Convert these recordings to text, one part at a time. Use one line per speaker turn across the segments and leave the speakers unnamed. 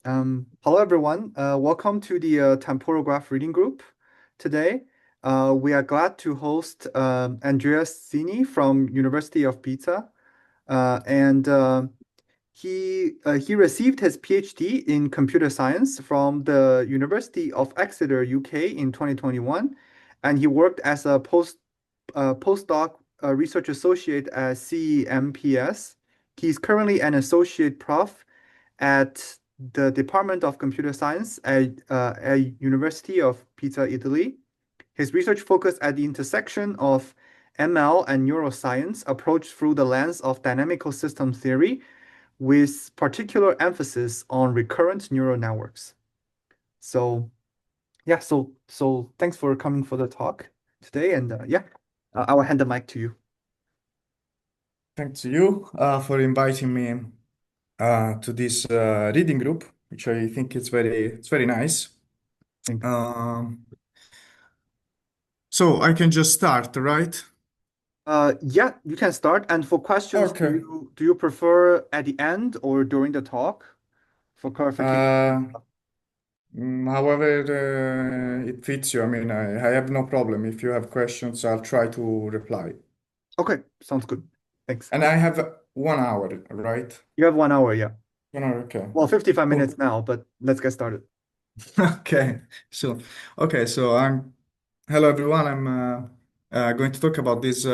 Hello everyone. Welcome to the Temporal Graph Reading Group. Today, we are glad to host Andrea Ceni from University of Pisa, and he received his PhD in computer science from the University of Exeter, UK, in 2021, and he worked as a postdoc research associate at CEMPS. He's currently an associate prof at the Department of Computer Science at University of Pisa, Italy. His research focused at the intersection of ML and neuroscience approached through the lens of dynamical system theory, with particular emphasis on recurrent neural networks. So yeah, so thanks for coming for the talk today, and I will hand the mic to you.
Thanks to you for inviting me to this reading group, which I think it's very nice.
Thank you.
Um, so I can just start, right?
Yeah, you can start. And for questions,
Okay.
do you prefer at the end or during the talk for clarification?
Uh, However it fits you. I mean, I have no problem. If you have questions, I'll try to reply.
Okay, sounds good. Thanks.
And I have 1 hour, right?
You have 1 hour, yeah.
1 hour, okay.
Well, 55
Cool.
minutes now, but let's get started.
Okay, so hello everyone. I'm going to talk about this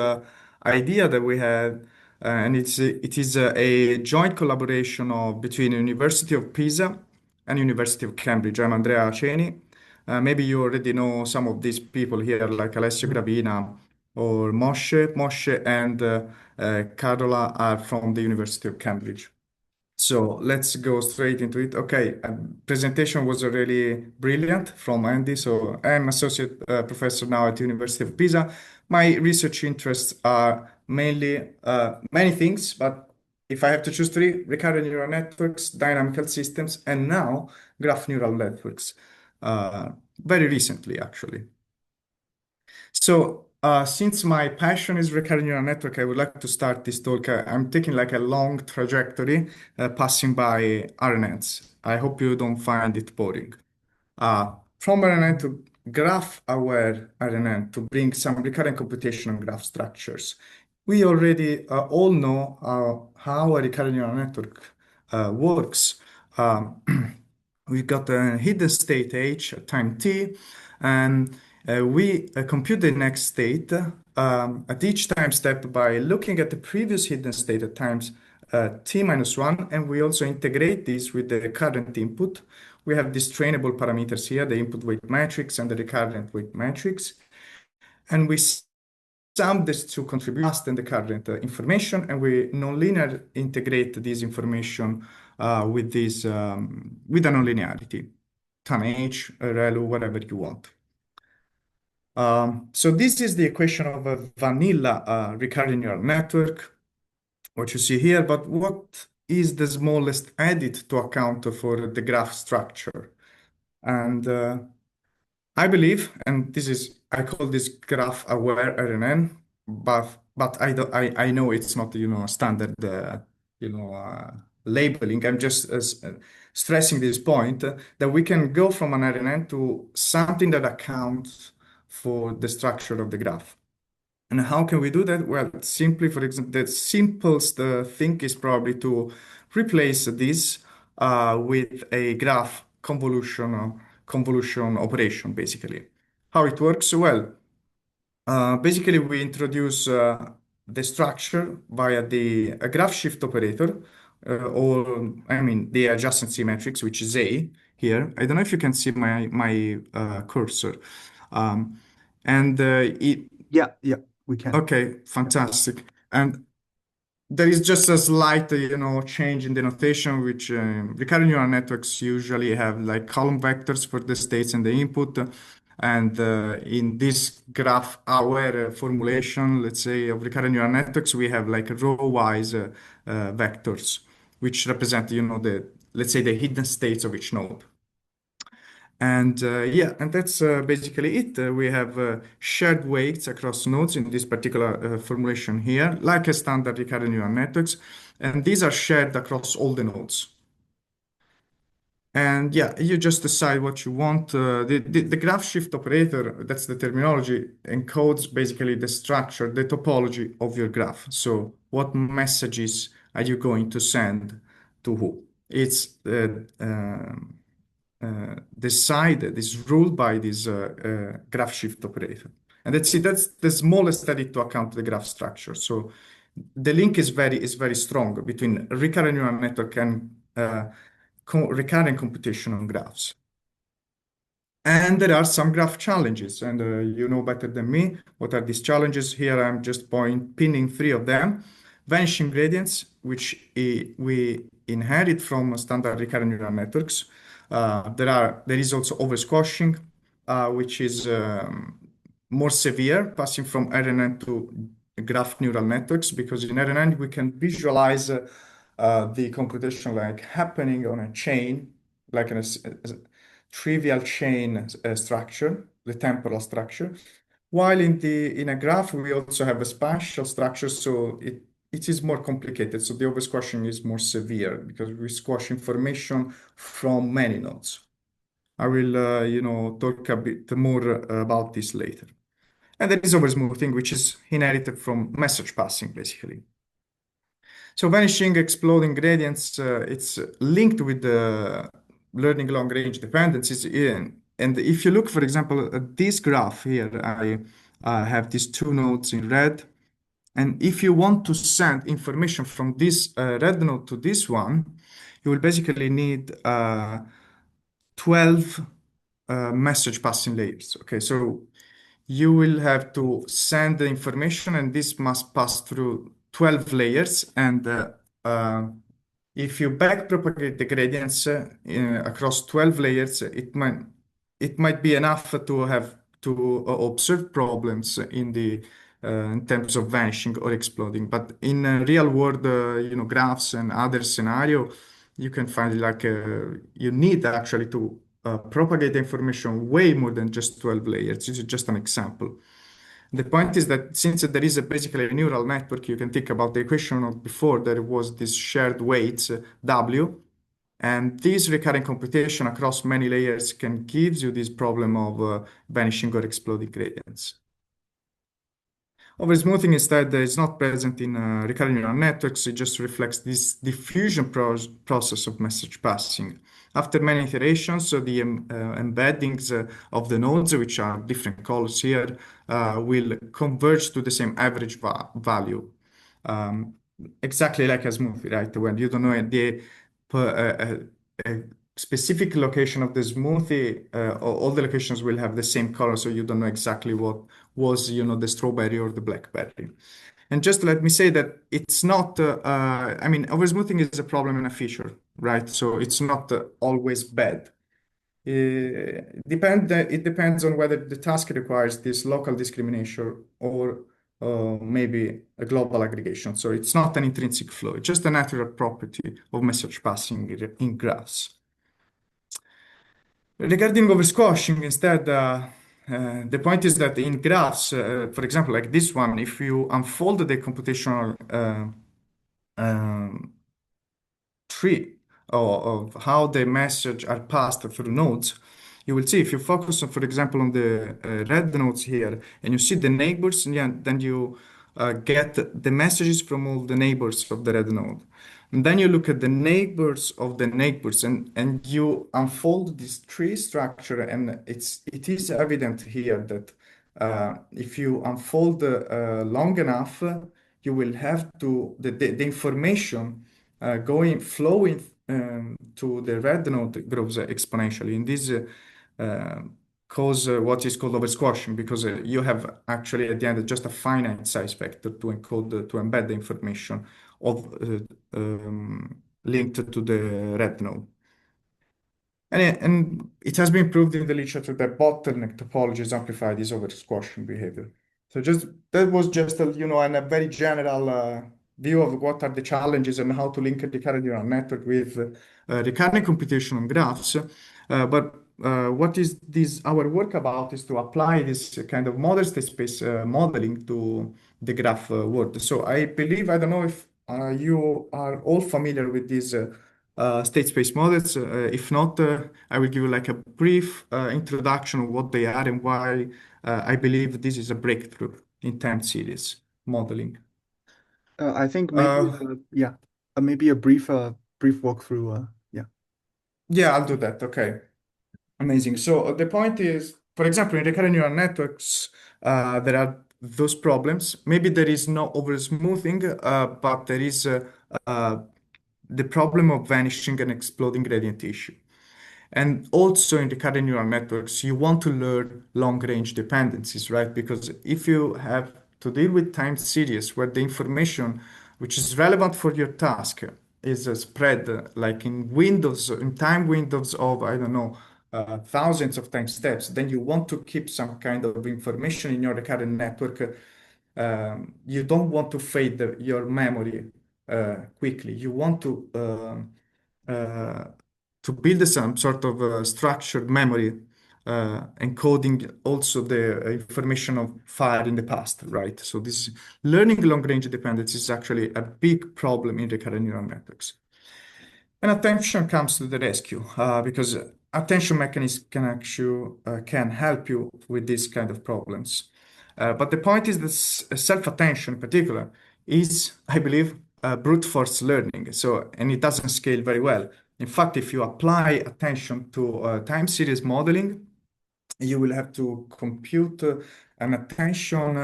idea that we had, and it is a joint collaboration between University of Pisa and University of Cambridge. I'm Andrea Ceni. Maybe you already know some of these people here, like Alessio
Mhm.
Gravina or Moshe. Moshe and Carola are from the University of Cambridge. So let's go straight into it. Okay, presentation was really brilliant from Andy. So I'm associate professor now at University of Pisa. My research interests are mainly many things, but if I have to choose three, recurrent neural networks, dynamical systems, and now graph neural networks. Very recently, actually. So, since my passion is recurrent neural network, I would like to start this talk. I'm taking like a long trajectory, passing by RNNs. I hope you don't find it boring. From RNN to graph-aware RNN to bring some recurrent computation on graph structures. We already all know how a recurrent neural network works. Um, we've got a hidden state h at time t, and we compute the next state at each time step by looking at the previous hidden state at times t minus 1, and we also integrate this with the current input. We have these trainable parameters here, the input weight matrix and the recurrent weight matrix, and we sum these two contributors and the current information, and we nonlinear integrate this information with this with a nonlinearity, tan h, relu, whatever you want. So this is the equation of a vanilla recurrent neural network, what you see here. But what is the smallest edit to account for the graph structure? And I believe, and this is, I call this graph aware RNN, but I don't, I know it's not, standard, you know, uh, labeling. I'm just stressing this point that we can go from an RNN to something that accounts for the structure of the graph. And how can we do that? Well, simply, for example, the simplest thing is probably to replace this with a graph convolution operation, basically. How it works? Well, basically, we introduce the structure via the a graph shift operator, or I mean the adjacency matrix, which is A here. I don't know if you can see my cursor, um, and it
Yeah, we can.
okay,
Yeah.
fantastic. And there is just a slight, change in the notation, which recurrent neural networks usually have like column vectors for the states and the input. And in this graph-aware formulation, let's say, of recurrent neural networks, we have like row-wise vectors, which represent, let's say, the hidden states of each node. And yeah, and that's basically it. We have shared weights across nodes in this particular formulation here, like a standard recurrent neural networks, and these are shared across all the nodes. And yeah, you just decide what you want. The graph shift operator, that's the terminology, encodes basically the structure, the topology of your graph. So what messages are you going to send to who? It's decided, is ruled by this graph shift operator. And that's it, that's the smallest edit to account the graph structure. So the link is very strong between recurrent neural network and recurrent computation on graphs. And there are some graph challenges, and you know better than me what are these challenges. Here I'm just pinning three of them. Vanishing gradients, which we inherit from standard recurrent neural networks. There is also oversquashing, which is more severe, passing from RNN to graph neural networks, because in RNN we can visualize the computation like happening on a chain, like in a trivial chain structure, the temporal structure. While in a graph, we also have a spatial structure, so it is more complicated. So the oversquashing is more severe because we squash information from many nodes. I will, talk a bit more about this later. And there is oversmoothing, which is inherited from message passing, basically. So vanishing exploding gradients, it's linked with the learning long range dependencies in. And if you look, for example, at this graph here, I have these two nodes in red. And if you want to send information from this red node to this one, you will basically need 12 message passing layers. Okay, so you will have to send the information, and this must pass through 12 layers. And if you backpropagate the gradients across 12 layers, it might be enough to have to observe problems in terms of vanishing or exploding. But in real world, graphs and other scenario, you can find like you need actually to propagate the information way more than just 12 layers. This is just an example. The point is that since there is basically a neural network, you can think about the equation of before. There was this shared weights W, and this recurrent computation across many layers can give you this problem of vanishing or exploding gradients. Oversmoothing instead is not present in recurrent neural networks. It just reflects this diffusion process of message passing. After many iterations, so the embeddings of the nodes, which are different colors here, will converge to the same average value. Exactly like a smoothie, right? When you don't know a specific location of the smoothie, all the locations will have the same color, so you don't know exactly what was, the strawberry or the blackberry. And just let me say that it's not, oversmoothing is a problem and a feature, right? So it's not always bad. It depends on whether the task requires this local discrimination or maybe a global aggregation. So it's not an intrinsic flow, it's just a natural property of message passing in graphs. Regarding oversquashing, instead, the point is that in graphs, for example, like this one, if you unfold the computational um, tree of how the message are passed through nodes, you will see if you focus on, for example, on the red nodes here, and you see the neighbors, and yeah, then you get the messages from all the neighbors of the red node. And then you look at the neighbors of the neighbors, and you unfold this tree structure, and it is evident here that if you unfold long enough, you will have to the information flowing to the red node grows exponentially. And this cause what is called oversquashing, because you have actually at the end just a finite size vector to encode, to embed the information of linked to the red node. And it has been proved in the literature that bottleneck topologies amplify this oversquashing behavior. So that was just a very general view of what are the challenges and how to link a recurrent neural network with recurrent computation on graphs. But what is our work about is to apply this kind of model state space modeling to the graph world. So I believe, I don't know if you are all familiar with this state space models. If not, I will give you like a brief introduction of what they are and why I believe this is a breakthrough in time series modeling.
I think maybe
Uh,
yeah, maybe a brief walkthrough. Yeah.
yeah, I'll do that. Okay. Amazing. So the point is, for example, in recurrent neural networks, there are those problems. Maybe there is no over smoothing, but there is uh, the problem of vanishing and exploding gradient issue. And also in recurrent neural networks, you want to learn long-range dependencies, right? Because if you have to deal with time series where the information which is relevant for your task is spread like in windows, in time windows of, I don't know, thousands of time steps, then you want to keep some kind of information in your recurrent network. You don't want to fade your memory quickly. You want uh, to build some sort of structured memory, encoding also the information of fire in the past, right? So this learning long-range dependence is actually a big problem in recurrent neural networks. And attention comes to the rescue because attention mechanism can actually can help you with these kind of problems. But the point is that self-attention in particular is, I believe, brute force learning. So, and it doesn't scale very well. In fact, if you apply attention to time series modeling, you will have to compute an attention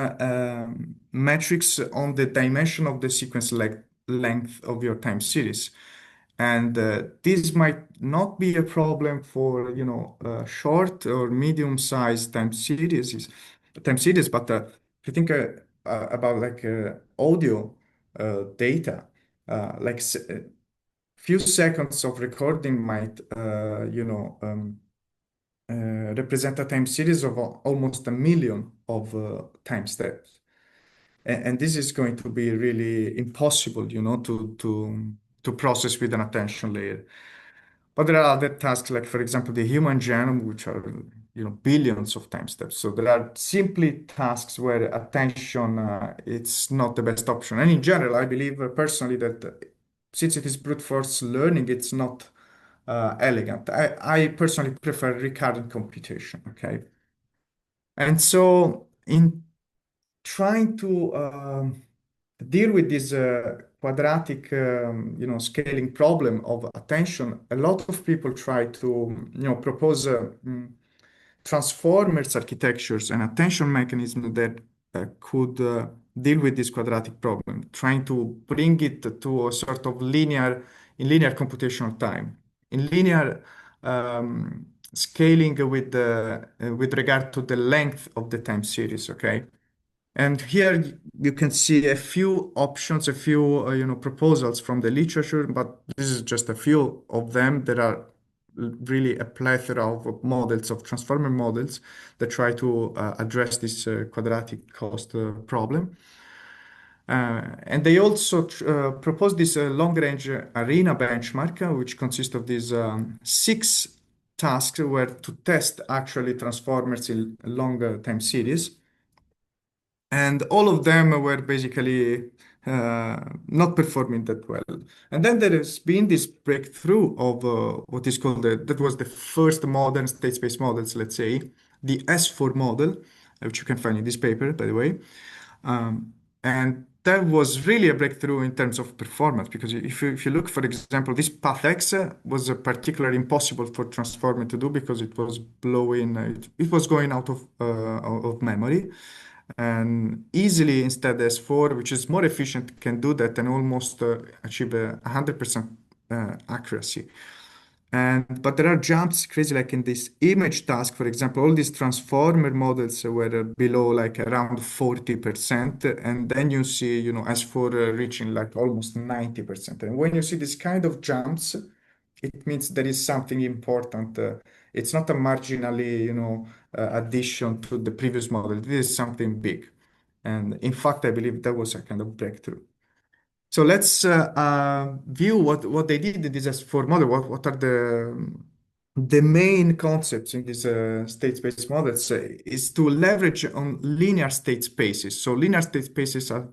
matrix on the dimension of the sequence length of your time series. And this might not be a problem for, short or medium-sized time series, but if you think about like audio data, like few seconds of recording might, represent a time series of almost a million of time steps. And this is going to be really impossible, to process with an attention layer. But there are other tasks, like for example, the human genome, which are, billions of time steps. So there are simply tasks where attention, it's not the best option. And in general, I believe personally that since it is brute force learning, it's not elegant. I personally prefer recurrent computation. Okay. And so in trying to deal with this quadratic, scaling problem of attention, a lot of people try to, propose transformers architectures and attention mechanisms that could deal with this quadratic problem, trying to bring it to a sort of in linear computational time, in linear scaling with regard to the length of the time series. Okay. And here you can see a few options, a few proposals from the literature, but this is just a few of them. There are really a plethora of models, of transformer models that try to address this quadratic cost problem. And they also propose this long-range arena benchmark, which consists of these six tasks where to test actually transformers in longer time series. And all of them were basically not performing that well. And then there has been this breakthrough of what is called that was the first modern state space models, let's say, the S4 model, which you can find in this paper, by the way. And that was really a breakthrough in terms of performance, because if you look, for example, this path X was particularly impossible for transformer to do because it was blowing, it was going out of memory. And easily instead S4, which is more efficient, can do that and almost achieve 100% accuracy. But there are jumps crazy, like in this image task, for example, all these transformer models were below like around 40%, and then you see, S4 reaching like almost 90%. And when you see this kind of jumps, it means there is something important. It's not a marginally, addition to the previous model. This is something big. And in fact, I believe that was a kind of breakthrough. So let's view what they did in this S4 model. What are the main concepts in these state space models is to leverage on linear state spaces. So linear state spaces are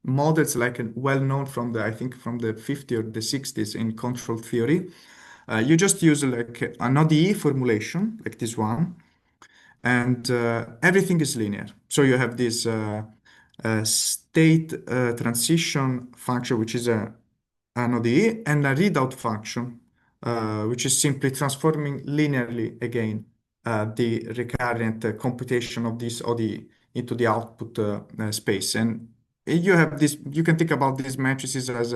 models like well known from the, I think from the 50s or the 60s in control theory. You just use like an ODE formulation like this one, and everything is linear. So you have this state transition function, which is an ODE, and a readout function, which is simply transforming linearly again the recurrent computation of this ODE into the output space. And you have this, you can think about these matrices as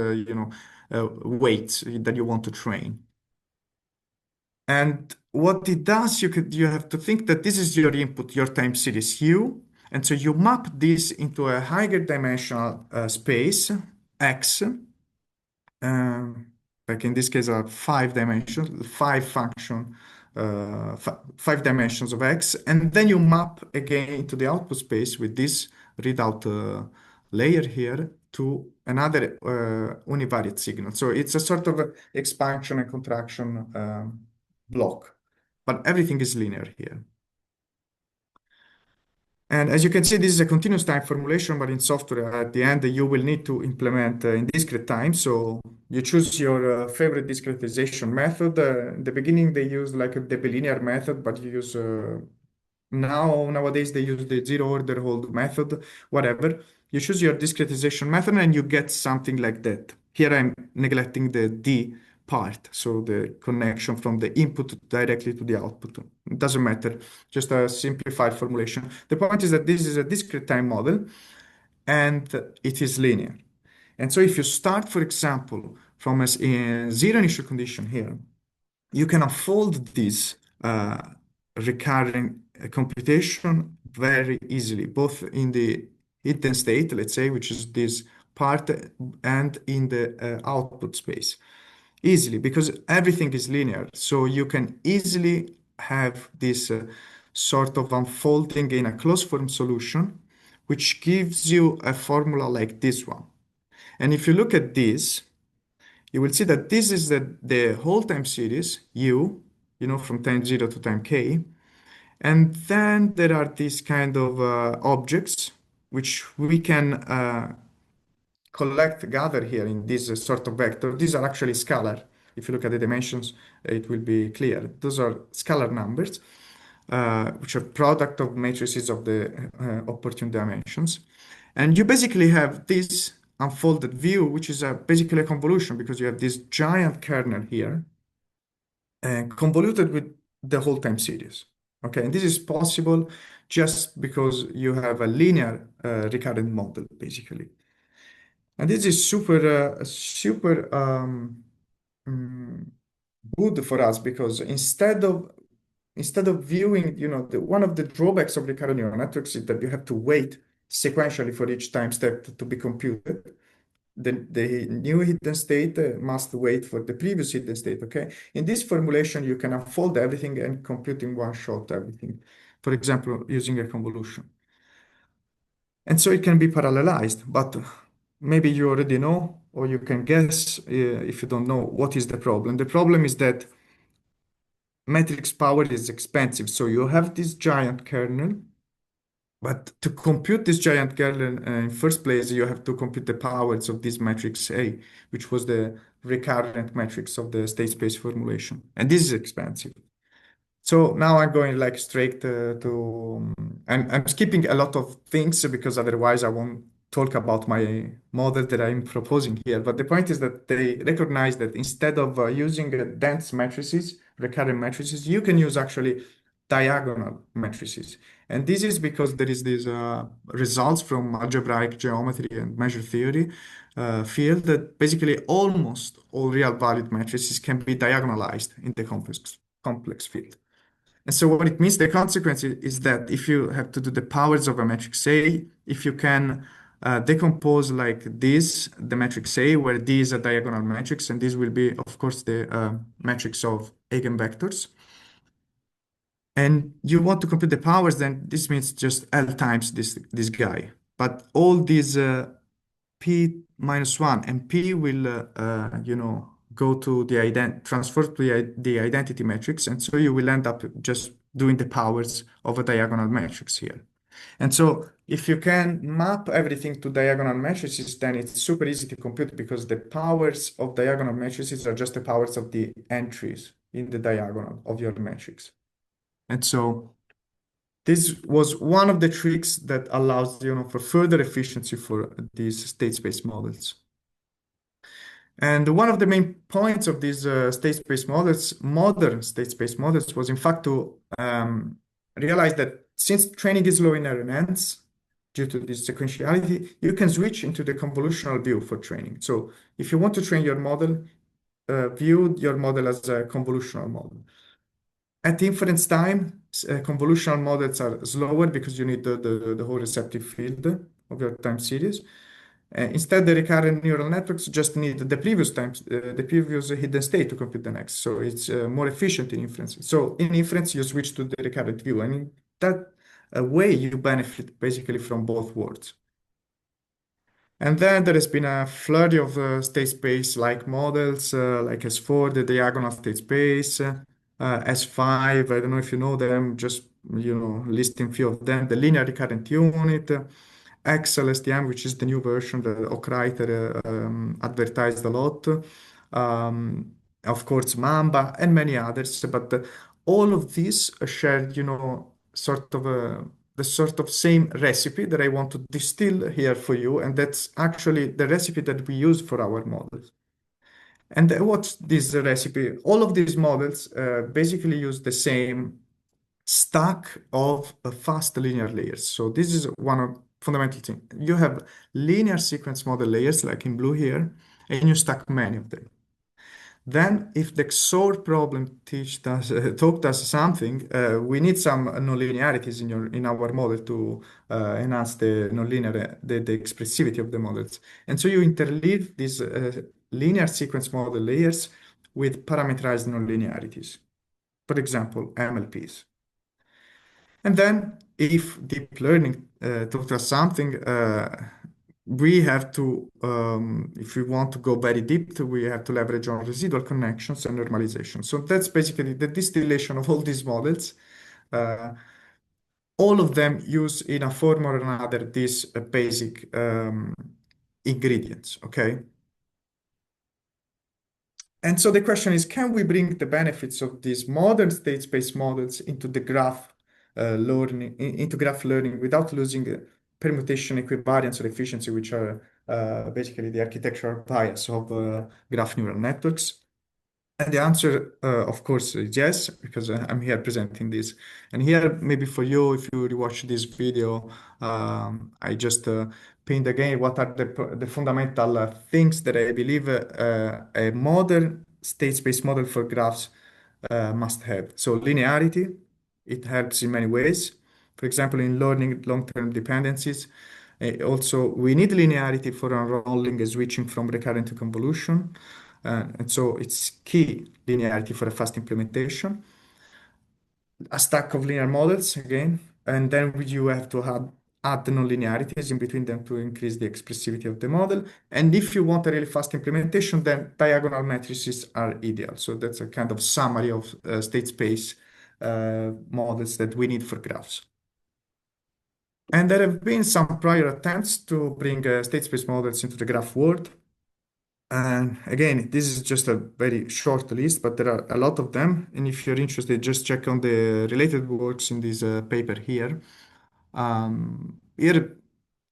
weights that you want to train. And what it does, you have to think that this is your input, your time series U, and so you map this into a higher dimensional space X, um, like in this case, are 5 dimensions, five dimensions of X, and then you map again to the output space with this readout layer here to another univariate signal. So it's a sort of expansion and contraction block, but everything is linear here. And as you can see, this is a continuous time formulation, but in software, at the end, you will need to implement in discrete time. So you choose your favorite discretization method. In the beginning, they use like the bilinear method, but you use nowadays they use the zero order hold method, whatever. You choose your discretization method and you get something like that. Here I'm neglecting the D part, so the connection from the input directly to the output. It doesn't matter, just a simplified formulation. The point is that this is a discrete time model and it is linear. And so if you start, for example, from a zero initial condition here, you can unfold this recurring computation very easily, both in the hidden state, let's say, which is this part, and in the output space. Easily, because everything is linear. So you can easily have this sort of unfolding in a closed form solution, which gives you a formula like this one. And if you look at this, you will see that this is the whole time series, U, from time 0 to time k. And then there are these kind of objects, which we can gather here in this sort of vector. These are actually scalar. If you look at the dimensions, it will be clear. Those are scalar numbers, which are product of matrices of the opportune dimensions. And you basically have this unfolded view, which is basically a convolution because you have this giant kernel here convoluted with the whole time series. Okay, and this is possible just because you have a linear recurrent model, basically. And this is super mm, good for us because instead of viewing, one of the drawbacks of recurrent neural networks is that you have to wait sequentially for each time step to be computed. The new hidden state must wait for the previous hidden state, okay? In this formulation, you can unfold everything and compute in one shot everything. For example, using a convolution. And so it can be parallelized, but maybe you already know, or you can guess if you don't know what is the problem. The problem is that matrix power is expensive. So you have this giant kernel, but to compute this giant kernel in first place, you have to compute the powers of this matrix A, which was the recurrent matrix of the state space formulation. And this is expensive. So now I'm going like straight I'm skipping a lot of things because otherwise I won't talk about my model that I'm proposing here. But the point is that they recognize that instead of using dense matrices, recurrent matrices, you can use actually diagonal matrices. And this is because there is these results from algebraic geometry and measure theory field that basically almost all real valued matrices can be diagonalized in the complex field. And so what it means, the consequence is that if you have to do the powers of a matrix A, if you can decompose like this, the matrix A, where D is a diagonal matrix, and this will be, of course, the matrix of eigenvectors. And you want to compute the powers, then this means just L times this guy. But all these P minus 1 and P will, go to transfer to the identity matrix. And so you will end up just doing the powers of a diagonal matrix here. And so if you can map everything to diagonal matrices, then it's super easy to compute because the powers of diagonal matrices are just the powers of the entries in the diagonal of your matrix. And so this was one of the tricks that allows, for further efficiency for these state space models. And one of the main points of these state space models, modern state space models, was in fact to realize that since training is low in RNNs, due to this sequentiality, you can switch into the convolutional view for training. So if you want to train your model, view your model as a convolutional model. At inference time, convolutional models are slower because you need the whole receptive field of your time series. Instead, the recurrent neural networks just need the previous hidden state to compute the next. So it's more efficient in inference. So in inference, you switch to the recurrent view, and in that way, you benefit basically from both worlds. And then there has been a flurry of state space-like models, like S4, the diagonal state space, S5, I don't know if you know them, just listing few of them, the linear recurrent unit, XLSTM, which is the new version that Ockreiter advertised a lot, of course Mamba, and many others. But all of these shared, sort of the sort of same recipe that I want to distill here for you, and that's actually the recipe that we use for our models. And what's this recipe? All of these models basically use the same stack of fast linear layers. So this is one of fundamental things. You have linear sequence model layers, like in blue here, and you stack many of them. Then, if the XOR problem taught us something, we need some nonlinearities in our model to enhance the nonlinear the expressivity of the models. And so you interleave these linear sequence model layers with parameterized nonlinearities. For example, MLPs. And then, if deep learning taught us something, we have to, if we want to go very deep, we have to leverage on residual connections and normalization. So that's basically the distillation of all these models. All of them use in a form or another these basic ingredients, okay? And so the question is, can we bring the benefits of these modern state space models into the graph learning, into graph learning without losing permutation equivariance or efficiency, which are basically the architectural bias of graph neural networks? And the answer, of course, is yes, because I'm here presenting this. And here, maybe for you, if you rewatch this video, I just paint again what are the fundamental things that I believe a modern state space model for graphs must have. So linearity, it helps in many ways. For example, in learning long-term dependencies. Also, we need linearity for unrolling and switching from recurrent to convolution. And so it's key linearity for a fast implementation. A stack of linear models again, and then you have to add the nonlinearities in between them to increase the expressivity of the model. And if you want a really fast implementation, then diagonal matrices are ideal. So that's a kind of summary of state space models that we need for graphs. And there have been some prior attempts to bring state space models into the graph world. And again, this is just a very short list, but there are a lot of them. And if you're interested, just check on the related works in this paper here. Here,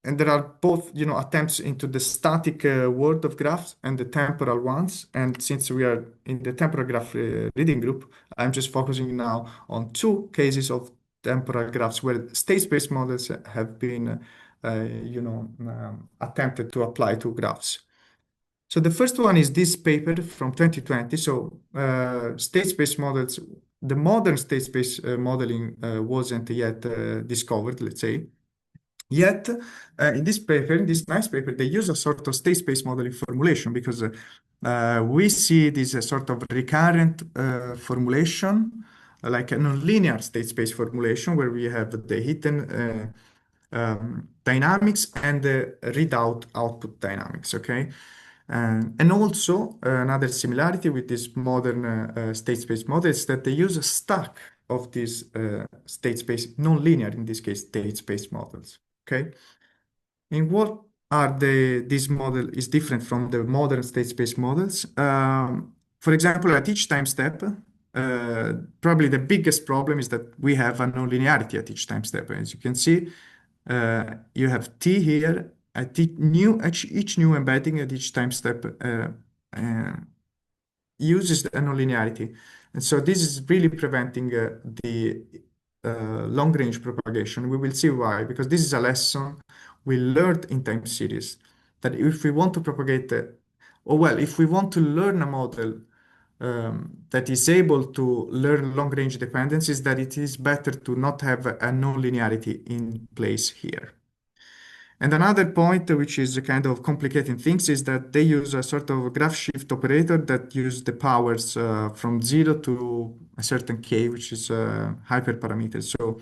and there are both, attempts into the static world of graphs and the temporal ones. And since we are in the temporal graph reading group, I'm just focusing now on two cases of temporal graphs where state space models have been, attempted to apply to graphs. So the first one is this paper from 2020. So state space models, the modern state space modeling wasn't yet discovered, let's say. Yet, in this paper, in this nice paper, they use a sort of state space modeling formulation because we see this sort of recurrent formulation, like a nonlinear state space formulation where we have the hidden dynamics and the readout output dynamics, okay? And also another similarity with this modern state space model is that they use a stack of these state space, non-linear in this case, state space models. Okay. And what are this model is different from the modern state space models. For example, at each time step, probably the biggest problem is that we have a nonlinearity at each time step. As you can see, you have t here at each new embedding at each time step uh, uses the nonlinearity. And so this is really preventing the long-range propagation. We will see why, because this is a lesson we learned in time series, that if we want to propagate, or well, if we want to learn a model that is able to learn long-range dependencies, that it is better to not have a nonlinearity in place here. And another point which is kind of complicating things is that they use a sort of graph shift operator that use the powers from 0 to a certain k, which is a hyperparameter. So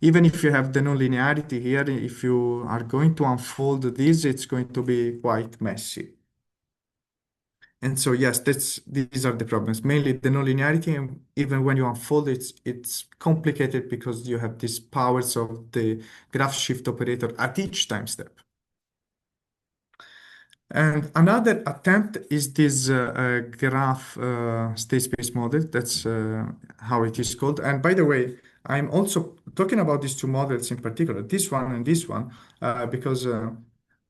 even if you have the nonlinearity here, if you are going to unfold this, it's going to be quite messy. And so yes, these are the problems, mainly the nonlinearity, and even when you unfold it, it's complicated because you have these powers of the graph shift operator at each time step. And another attempt is this graph state space model. That's how it is called. And by the way, I'm also talking about these two models in particular, this one and this one, because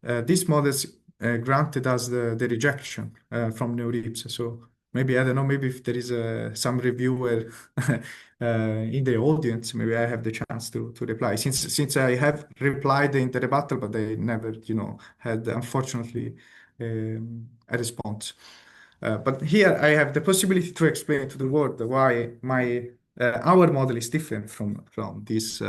these models granted us the rejection from NeurIPS. So maybe, I don't know, maybe if there is some reviewer in the audience, maybe I have the chance to reply. Since I have replied in the rebuttal, but I never, had unfortunately a response. But here I have the possibility to explain to the world why our model is different from these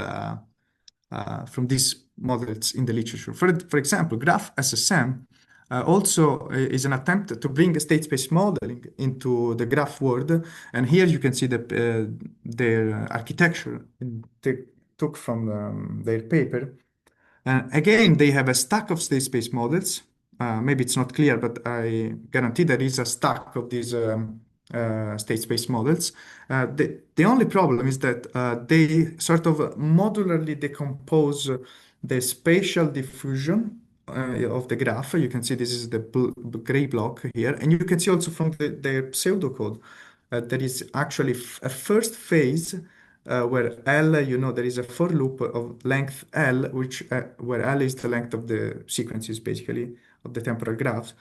models in the literature. For example, graph SSM also is an attempt to bring a state space modeling into the graph world. And here you can see their architecture they took from their paper. Again, they have a stack of state space models. Maybe it's not clear, but I guarantee there is a stack of these state space models. The only problem is that they sort of modularly decompose the spatial diffusion of the graph. You can see this is the gray block here, and you can see also from their pseudocode there is actually a first phase where L, there is a for loop of length L, where L is the length of the sequences, basically, of the temporal graphs,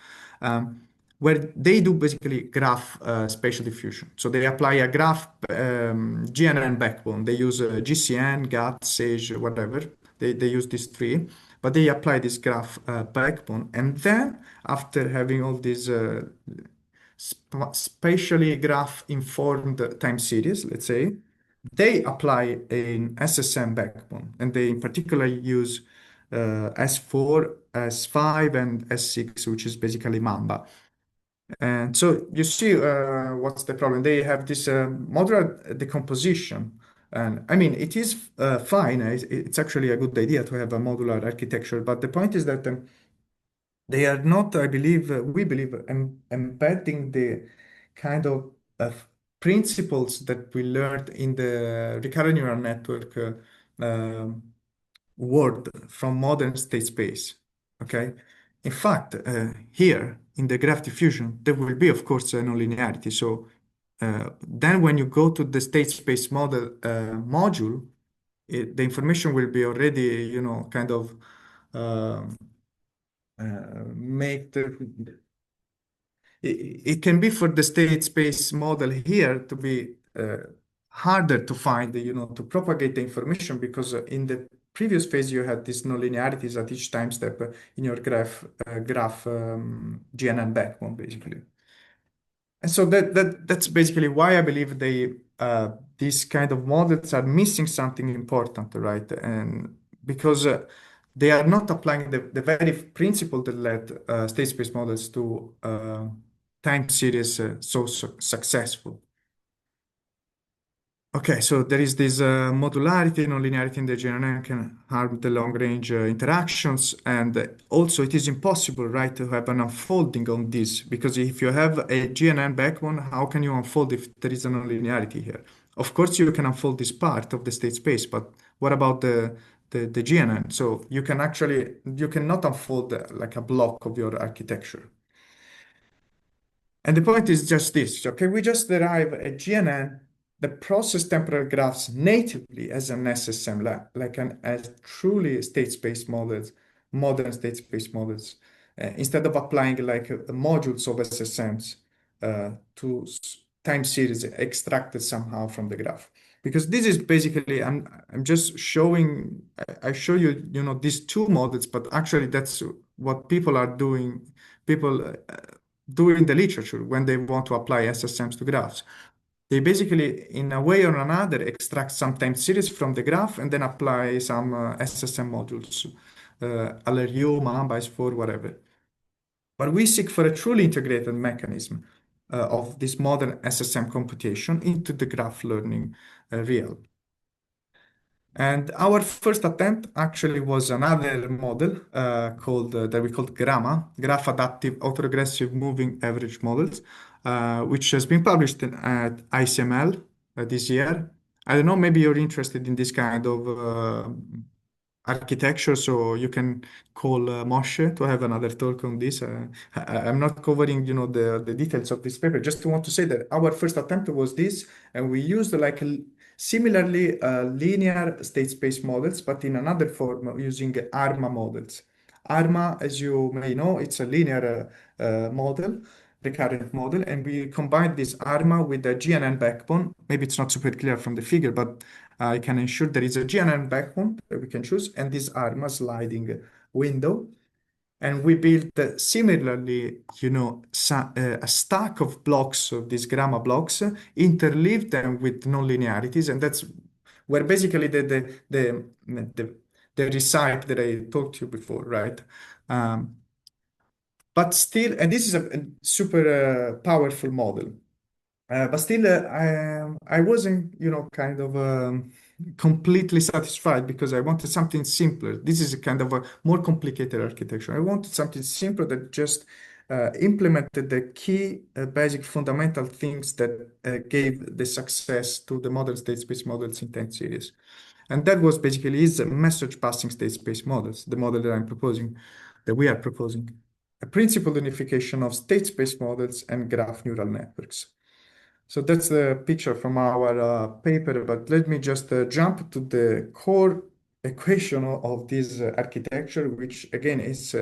where they do basically graph spatial diffusion. So they apply a graph GNN backbone. They use GCN, GAT, SAGE, whatever. They use these three, but they apply this graph backbone. And then after having all these spatially graph informed time series, let's say, they apply an SSM backbone, and they in particular use S4, S5, and S6, which is basically Mamba. And so you see what's the problem? They have this modular decomposition. And I mean, it is fine. It's actually a good idea to have a modular architecture. But the point is that they are not, I believe, we believe, embedding the kind of principles that we learned in the recurrent neural network world from modern state space. Okay. In fact, here in the graph diffusion, there will be, of course, a nonlinearity. So then when you go to the state space model module, the information will be already, kind of make it can be for the state space model here to be harder to find, to propagate the information because in the previous phase you had these nonlinearities at each time step in your graph GNN backbone basically. And so that's basically why I believe these kind of models are missing something important, right? And because they are not applying the very principle that led state space models to time series so successful. Okay, so there is this modularity, nonlinearity in the GNN can harm the long-range interactions, and also it is impossible, right, to have an unfolding on this because if you have a GNN backbone, how can you unfold if there is a nonlinearity here? Of course, you can unfold this part of the state space, but what about the GNN. So you cannot unfold like a block of your architecture. And the point is just this, okay? We just derive a GNN that process temporal graphs natively as an SSM, like an as truly state space models, modern state space models, instead of applying like modules of SSMs to time series extracted somehow from the graph. Because this is basically, I'm just showing, I show you, you know, these two models, but actually that's what people are doing. People do in the literature when they want to apply SSMs to graphs. They basically, in a way or another, extract some time series from the graph and then apply some SSM modules, LRU, Mamba, S4, whatever. But we seek for a truly integrated mechanism of this modern SSM computation into the graph learning realm. And our first attempt actually was another model called that we called GRAMMA, Graph Adaptive Autoregressive Moving Average Models, which has been published at ICML this year. I don't know, maybe you're interested in this kind of architecture, so you can call Moshe to have another talk on this. I'm not covering, you know, the details of this paper. Just want to say that our first attempt was this, and we used like similarly linear state space models, but in another form using ARMA models. ARMA, as you may know, it's a linear model, recurrent model, and we combine this ARMA with the GNN backbone. Maybe it's not super clear from the figure, but I can ensure there is a GNN backbone that we can choose, and this ARMA sliding window. And we built similarly, you know, a stack of blocks of these gamma blocks, interleaved them with nonlinearities, and that's where basically the recite that I talked to you before, right? Um, but still, and this is a super powerful model. But still, I wasn't, you know, kind of completely satisfied because I wanted something simpler. This is a kind of a more complicated architecture. I wanted something simpler that just implemented the key basic fundamental things that gave the success to the modern state space models in 10 series. And that was basically is message passing state space models, the model that I'm proposing, that we are proposing. A principled unification of state space models and graph neural networks. So that's the picture from our paper, but let me just jump to the core equation of this architecture, which again is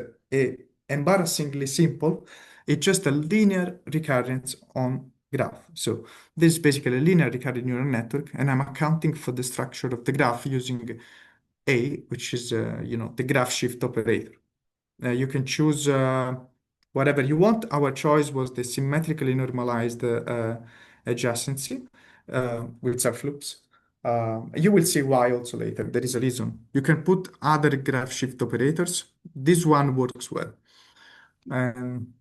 embarrassingly simple. It's just a linear recurrence on graph. So this is basically a linear recurrent neural network, and I'm accounting for the structure of the graph using A, which is you know, the graph shift operator. You can choose whatever you want. Our choice was the symmetrically normalized adjacency with subfloops. You will see why also later. There is a reason. You can put other graph shift operators. This one works well. And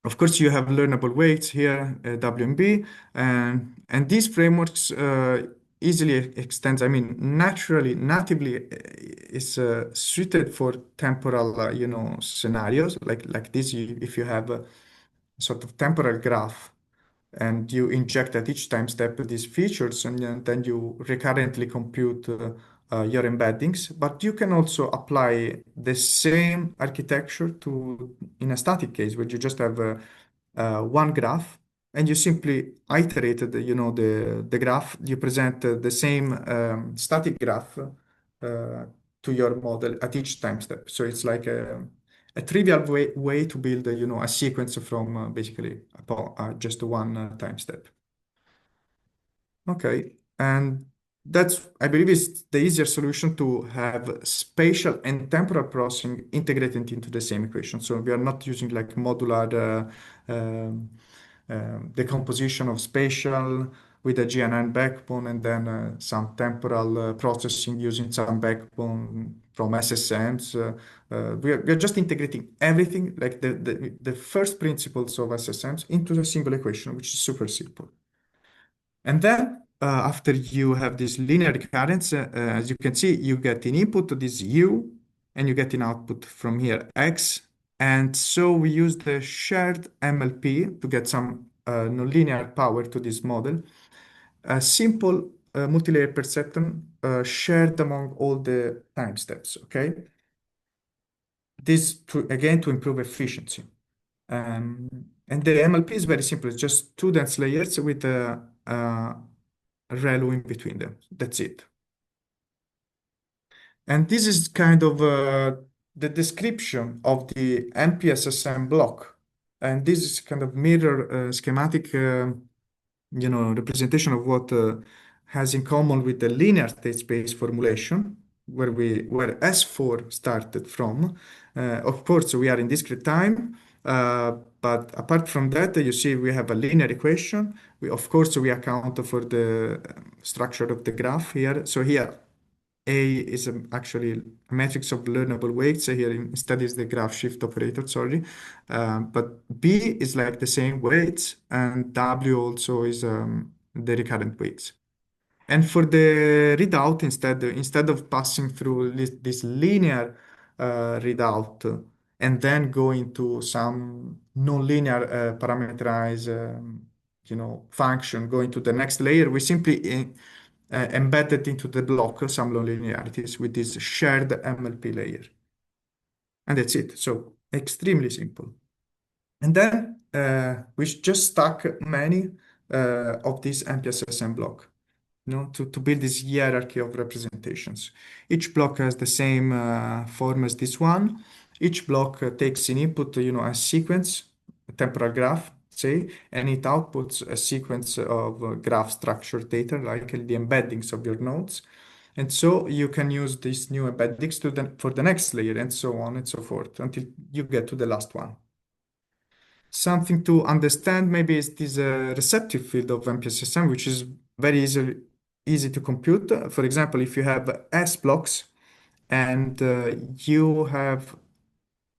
of course, you have learnable weights here, WMB, and these frameworks easily extends. I mean, natively is suited for temporal, you know, scenarios like this. If you have a sort of temporal graph and you inject at each time step these features, and then you recurrently compute your embeddings. But you can also apply the same architecture to in a static case where you just have one graph and you simply iterated, you know, the graph. You present the same static graph to your model at each time step. So it's like a trivial way to build, you know, a sequence from basically just one time step. Okay, and that's, I believe, is the easier solution to have spatial and temporal processing integrated into the same equation. So we are not using like modular decomposition of spatial with a GNN backbone and then some temporal processing using some backbone from SSMs. We are just integrating everything, like the first principles of SSMs into a single equation, which is super simple. And then after you have this linear recurrence, as you can see, you get an input to this U and you get an output from here X. And so we use the shared MLP to get some nonlinear power to this model. A simple multi-layer perceptron shared among all the time steps, okay? This again to improve efficiency. Um, and the MLP is very simple. It's just two dense layers with a ReLU in between them. That's it. And this is kind of the description of the MPSSM block. And this is kind of mirror schematic, representation of what has in common with the linear state space formulation, where S4 started from. Of course, we are in discrete time, but apart from that, you see we have a linear equation. Of course, we account for the structure of the graph here. So here, A is actually a matrix of learnable weights. So here instead is the graph shift operator, sorry. But B is like the same weights, and W also is the recurrent weights. And for the readout, instead of passing through this linear readout and then going to some nonlinear parameterized function, going to the next layer, we simply embedded into the block some nonlinearities with this shared MLP layer. And that's it. So extremely simple. And then we just stack many of these MPSSM block, to build this hierarchy of representations. Each block has the same form as this one. Each block takes in input, a sequence, a temporal graph, say, and it outputs a sequence of graph structure data, like the embeddings of your nodes. And so you can use these new embeddings for the next layer, and so on and so forth, until you get to the last one. Something to understand maybe is this receptive field of MPSSM, which is very easy to compute. For example, if you have S blocks and you have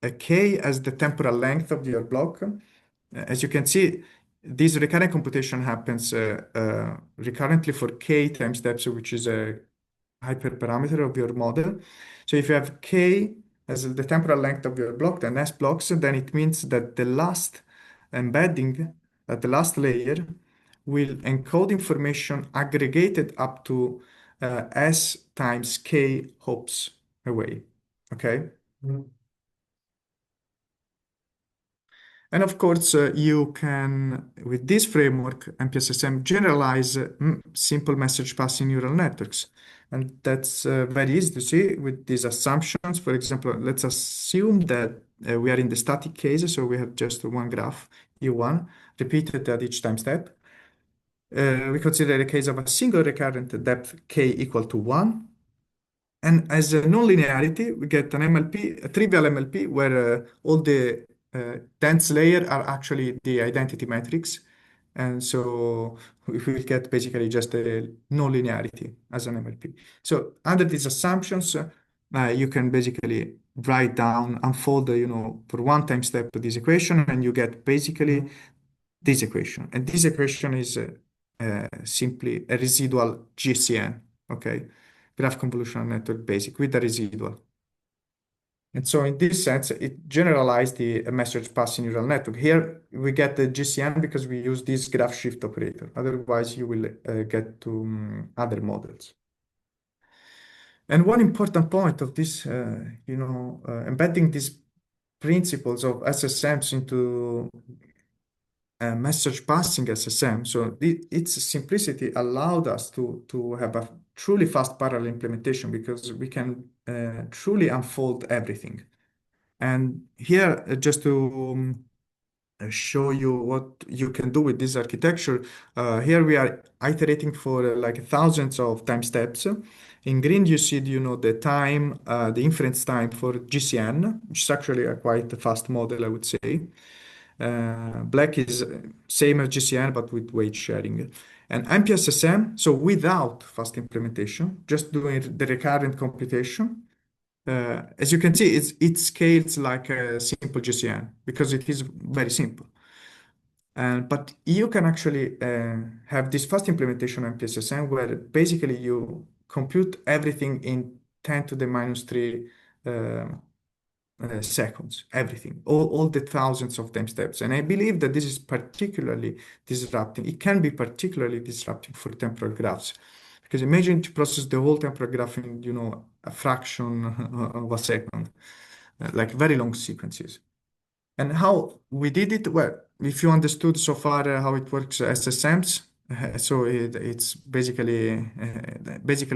a K as the temporal length of your block, as you can see, this recurrent computation happens recurrently for K time steps, which is a hyperparameter of your model. So if you have K as the temporal length of your block, then S blocks, then it means that the last embedding at the last layer will encode information aggregated up to S times K hops away. Okay? Mm. And of course, you can, with this framework, MPSSM, generalize simple message passing neural networks. And that's very easy to see with these assumptions. For example, let's assume that we are in the static case, so we have just one graph, U1, repeated at each time step. We consider a case of a single recurrent depth k equal to 1. And as a nonlinearity, we get an MLP, a trivial MLP, where all the dense layer are actually the identity metrics. And so we will get basically just a nonlinearity as an MLP. So under these assumptions, you can basically write down, unfold, for one time step this equation, and you get basically this equation. And this equation is simply a residual GCN, okay? Graph convolutional network basic with a residual. And so in this sense, it generalized the message passing neural network. Here we get the GCN because we use this graph shift operator. Otherwise, you will get to other models. And one important point of this, embedding these principles of SSMs into message passing SSM. So its simplicity allowed us to have a truly fast parallel implementation because we can truly unfold everything. And here, just to show you what you can do with this architecture, here we are iterating for like thousands of time steps. In green, you see, the time, the inference time for GCN, which is actually a quite fast model, I would say. Black is same as GCN, but with weight sharing. And MPSSM, so without fast implementation, just doing the recurrent computation. As you can see, it scales like a simple GCN because it is very simple. But you can actually have this fast implementation on MPSSM where basically you compute everything in 10 to the minus 3 seconds, everything, all the thousands of time steps. And I believe that this is particularly disrupting. It can be particularly disrupting for temporal graphs Because imagine to process the whole temporal graph in, a fraction of a second, like very long sequences. And how we did it, well, if you understood so far how it works SSMs, so it's basically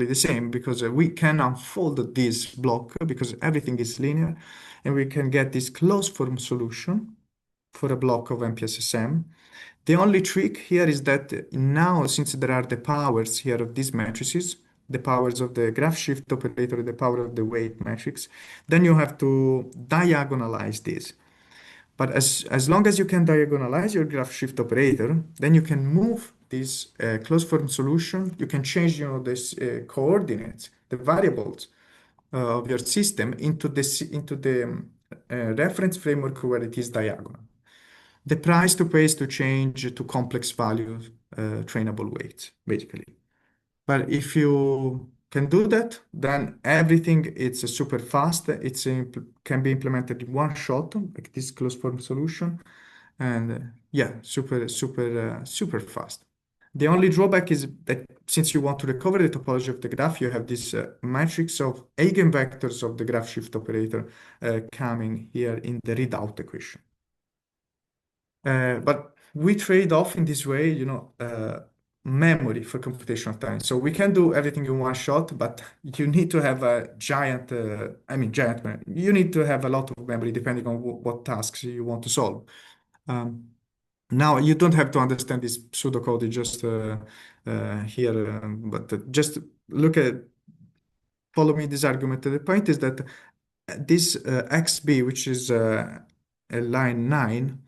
the same because we can unfold this block because everything is linear, and we can get this closed form solution for a block of MPSSM. The only trick here is that now, since there are the powers here of these matrices, the powers of the graph shift operator, the power of the weight matrix, then you have to diagonalize this. But as long as you can diagonalize your graph shift operator, then you can move this closed form solution. You can change, this coordinates, the variables of your system into the reference framework where it is diagonal. The price to pay is to change to complex values, trainable weights, basically. But if you can do that, then everything it's super fast. Can be implemented in one shot, like this closed form solution, and yeah, super fast. The only drawback is that since you want to recover the topology of the graph, you have this matrix of eigenvectors of the graph shift operator coming here in the readout equation. But we trade off in this way, memory for computational time. So we can do everything in one shot, but you need to have a giant memory. You need to have a lot of memory depending on what tasks you want to solve. Now, you don't have to understand this pseudocode just here, but just follow me this argument. The point is that this XB, which is a line 9,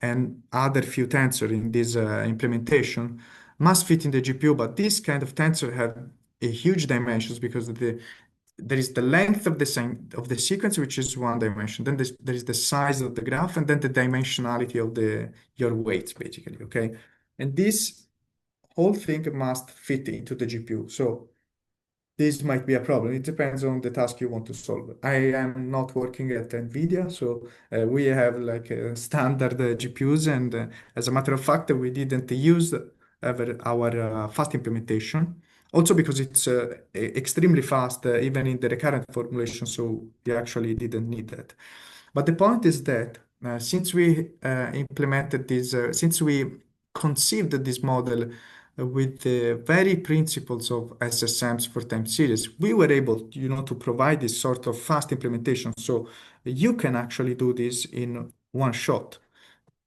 and other few tensor in this implementation must fit in the GPU, but this kind of tensor have a huge dimensions because there is the length of the sequence, which is one dimension. Then there is the size of the graph, and then the dimensionality of your weights, basically. Okay, and this whole thing must fit into the GPU. So this might be a problem. It depends on the task you want to solve. I am not working at NVIDIA, so we have like standard GPUs, and as a matter of fact, we didn't use ever our fast implementation. Also because it's extremely fast, even in the recurrent formulation, so we actually didn't need that. But the point is that since we since we conceived this model with the very principles of SSMs for time series, we were able, to provide this sort of fast implementation. So you can actually do this in one shot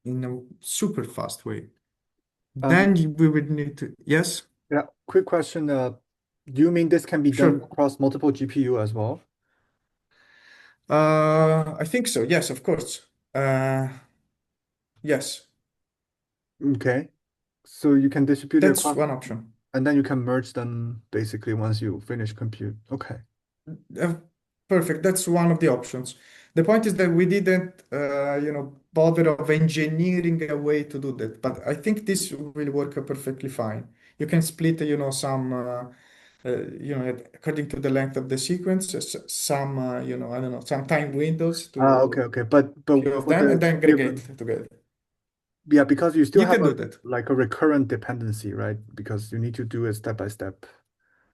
in a super fast way.
Um,
Then we would need to, yes,
yeah, quick question. Do you mean this can be done
sure.
across multiple GPU as well?
I think so. Yes, of course. Yes,
Okay. So you can distribute it
that's
across,
one option.
and then you can merge them basically once you finish compute. Okay.
Uh, Perfect. That's one of the options. The point is that we didn't, bother of engineering a way to do that. But I think this will work perfectly fine. You can split, some, according to the length of the sequence, some, I don't know, some time windows
Ah, okay,
to
okay. But
few of
for
them,
the
and then
yeah,
aggregate together.
yeah, because you still
You
have
can
a
do that.
like a recurrent dependency, right? Because you need to do it step by step.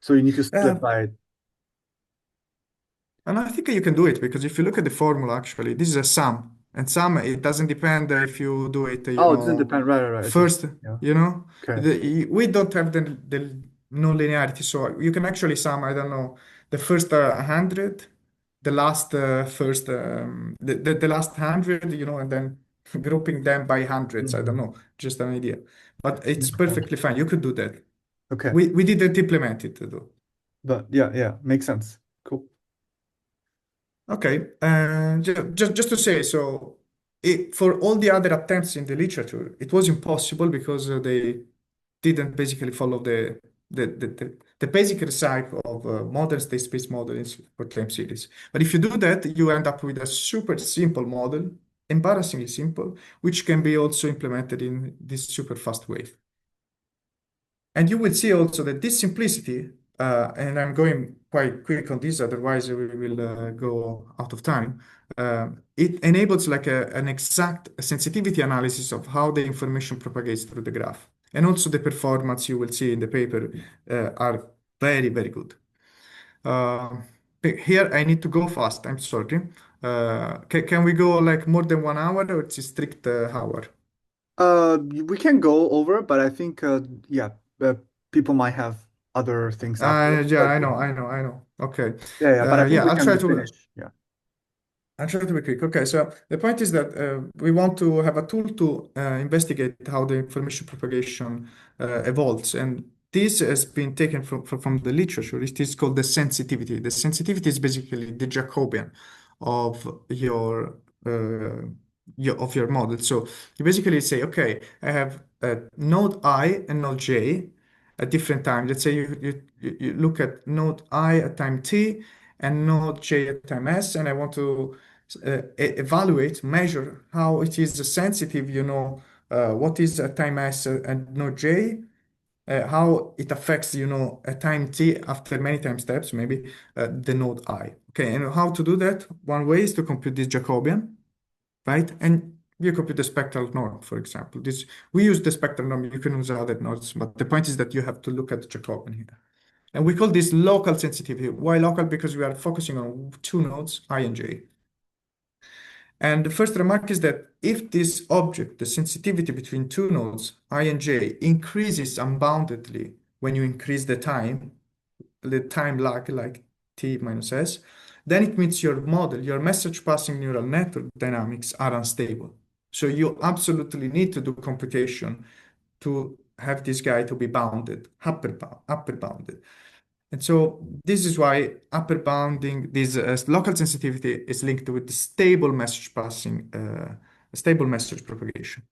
So you need to
Uh,
split by.
And I think you can do it because if you look at the formula, actually, this is a sum. And sum, it doesn't depend if you do it,
Oh, it doesn't depend. Right, right, right. I see.
first,
Yeah.
you know,
Okay.
we don't have the non-linearity. So you can actually sum, I don't know, the first 100, the last first, the last 100, and then grouping them by hundreds. I don't
Mhm.
know, just an idea. But it's
Makes sense.
perfectly fine. You could do that.
Okay.
We didn't implement it, though.
But yeah, yeah, makes sense. Cool.
Okay, just to say, so for all the other attempts in the literature, it was impossible because they didn't basically follow the basic recipe of modern state space modeling for time series. But if you do that, you end up with a super simple model, embarrassingly simple, which can be also implemented in this super fast way. And you will see also that this simplicity, and I'm going quite quick on this, otherwise we will go out of time. It enables like an exact sensitivity analysis of how the information propagates through the graph. And also the performance you will see in the paper are very, very good. Uh, Here I need to go fast. I'm sorry. Can we go like more than 1 hour or it's a strict hour?
We can go over, but I think yeah, people might have other things afterwards.
Yeah,
But
I know,
yeah,
I know, I know. Okay.
yeah. But I think
Yeah,
we can finish. Yeah.
I'll try to be quick. Okay, so the point is that we want to have a tool to investigate how the information propagation evolves. And this has been taken from the literature. It is called the sensitivity. The sensitivity is basically the Jacobian of your model. So you basically say, okay, I have node I and node J at different times. Let's say you look at node I at time t and node J at time s, and I want to evaluate, measure how it is sensitive, what is a time s and node j, how it affects, a time t after many time steps, maybe the node I. Okay, and how to do that? One way is to compute this Jacobian, right? And you compute the spectral norm, for example. This we use the spectral norm. You can use other nodes, but the point is that you have to look at the Jacobian here. And we call this local sensitivity. Why local? Because we are focusing on two nodes, I and J. And the first remark is that if this object, the sensitivity between two nodes, I and J, increases unboundedly when you increase the time lag like T minus S, then it means your model, your message passing neural network dynamics are unstable. So you absolutely need to do computation to have this guy to be bounded, upper bounded. And so this is why upper bounding, this local sensitivity is linked with the stable message passing, stable message propagation.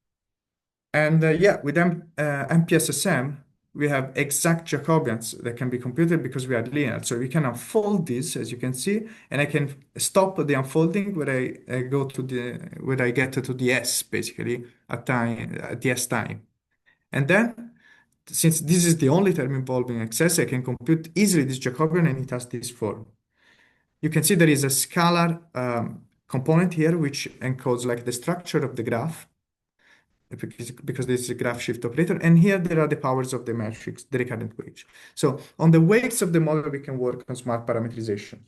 And yeah, with MPSSM, we have exact Jacobians that can be computed because we are linear. So we can unfold this, as you can see, and I can stop the unfolding where I go to where I get to the S, basically, at the S time. And then since this is the only term involving excess, I can compute easily this Jacobian and it has this form. You can see there is a scalar component here which encodes like the structure of the graph because this is a graph shift operator. And here there are the powers of the matrix, the recurrent weights. So on the weights of the model, we can work on smart parameterization.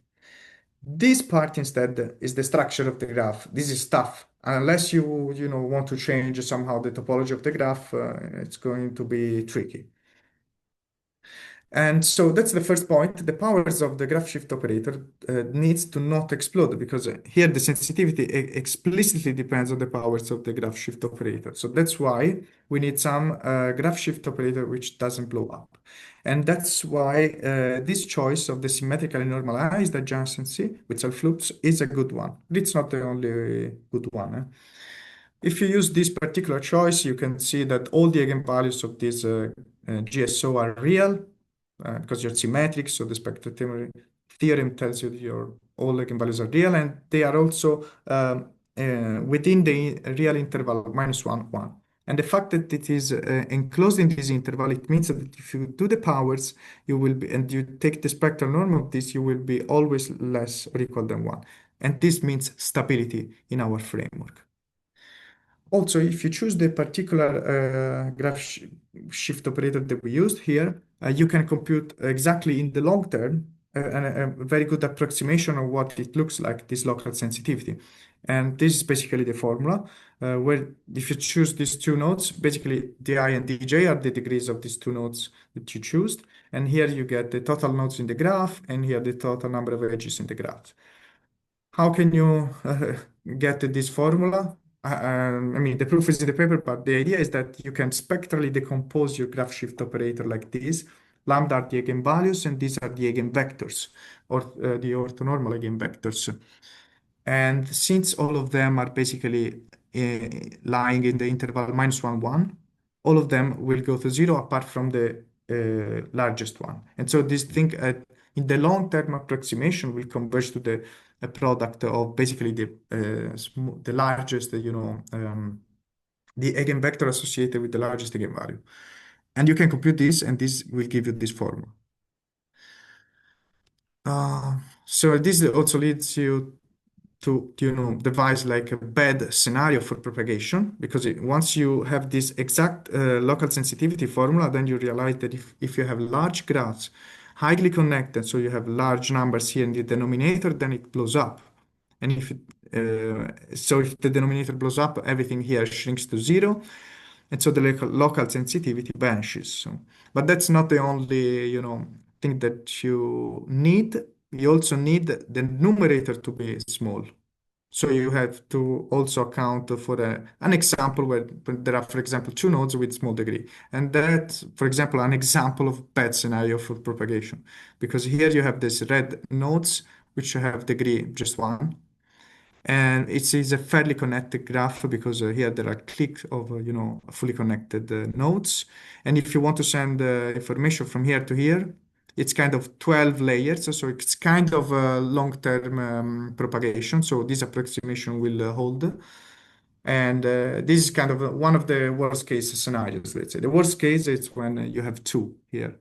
This part instead is the structure of the graph. This is tough. Unless you want to change somehow the topology of the graph, it's going to be tricky. And so that's the first point. The powers of the graph shift operator needs to not explode because here the sensitivity explicitly depends on the powers of the graph shift operator. So that's why we need some graph shift operator which doesn't blow up. And that's why this choice of the symmetrically normalized adjacency with self-loops is a good one. It's not the only good one. If you use this particular choice, you can see that all the eigenvalues of this GSO are real because you're symmetric. So the spectral theorem tells you that your all eigenvalues are real, and they are also within the real interval -1, 1. And the fact that it is enclosed in this interval, it means that if you do the powers, you will be, and you take the spectral norm of this, you will be always less or equal than 1. And this means stability in our framework. Also, if you choose the particular graph shift operator that we used here, you can compute exactly in the long term a very good approximation of what it looks like, this local sensitivity. And this is basically the formula where if you choose these two nodes, basically the I and dj are the degrees of these two nodes that you choose. And here you get the total nodes in the graph, and here the total number of edges in the graph. How can you get this formula? I mean, the proof is in the paper, but the idea is that you can spectrally decompose your graph shift operator like this. Lambda are the eigenvalues, and these are the eigenvectors, or the orthonormal eigenvectors. And since all of them are basically lying in the interval -1, 1, all of them will go to zero apart from the largest one. And so this thing in the long-term approximation will converge to the product of basically the largest, the eigenvector associated with the largest eigenvalue. And you can compute this, and this will give you this formula. So this also leads you devise like a bad scenario for propagation, because once you have this exact local sensitivity formula, then you realize that if you have large graphs highly connected, so you have large numbers here in the denominator, then it blows up. And if the denominator blows up, everything here shrinks to zero, and so the local sensitivity vanishes. But that's not the only, thing that you need. You also need the numerator to be small. So you have to also account for an example where there are, for example, two nodes with small degree. And that's, for example, an example of bad scenario for propagation. Because here you have these red nodes, which have degree just one. And it is a fairly connected graph because here there are clicks of fully connected nodes. And if you want to send information from here to here, it's kind of 12 layers. So it's kind of a long-term propagation. So this approximation will hold. And this is kind of one of the worst case scenarios, let's say. The worst case is when you have two here.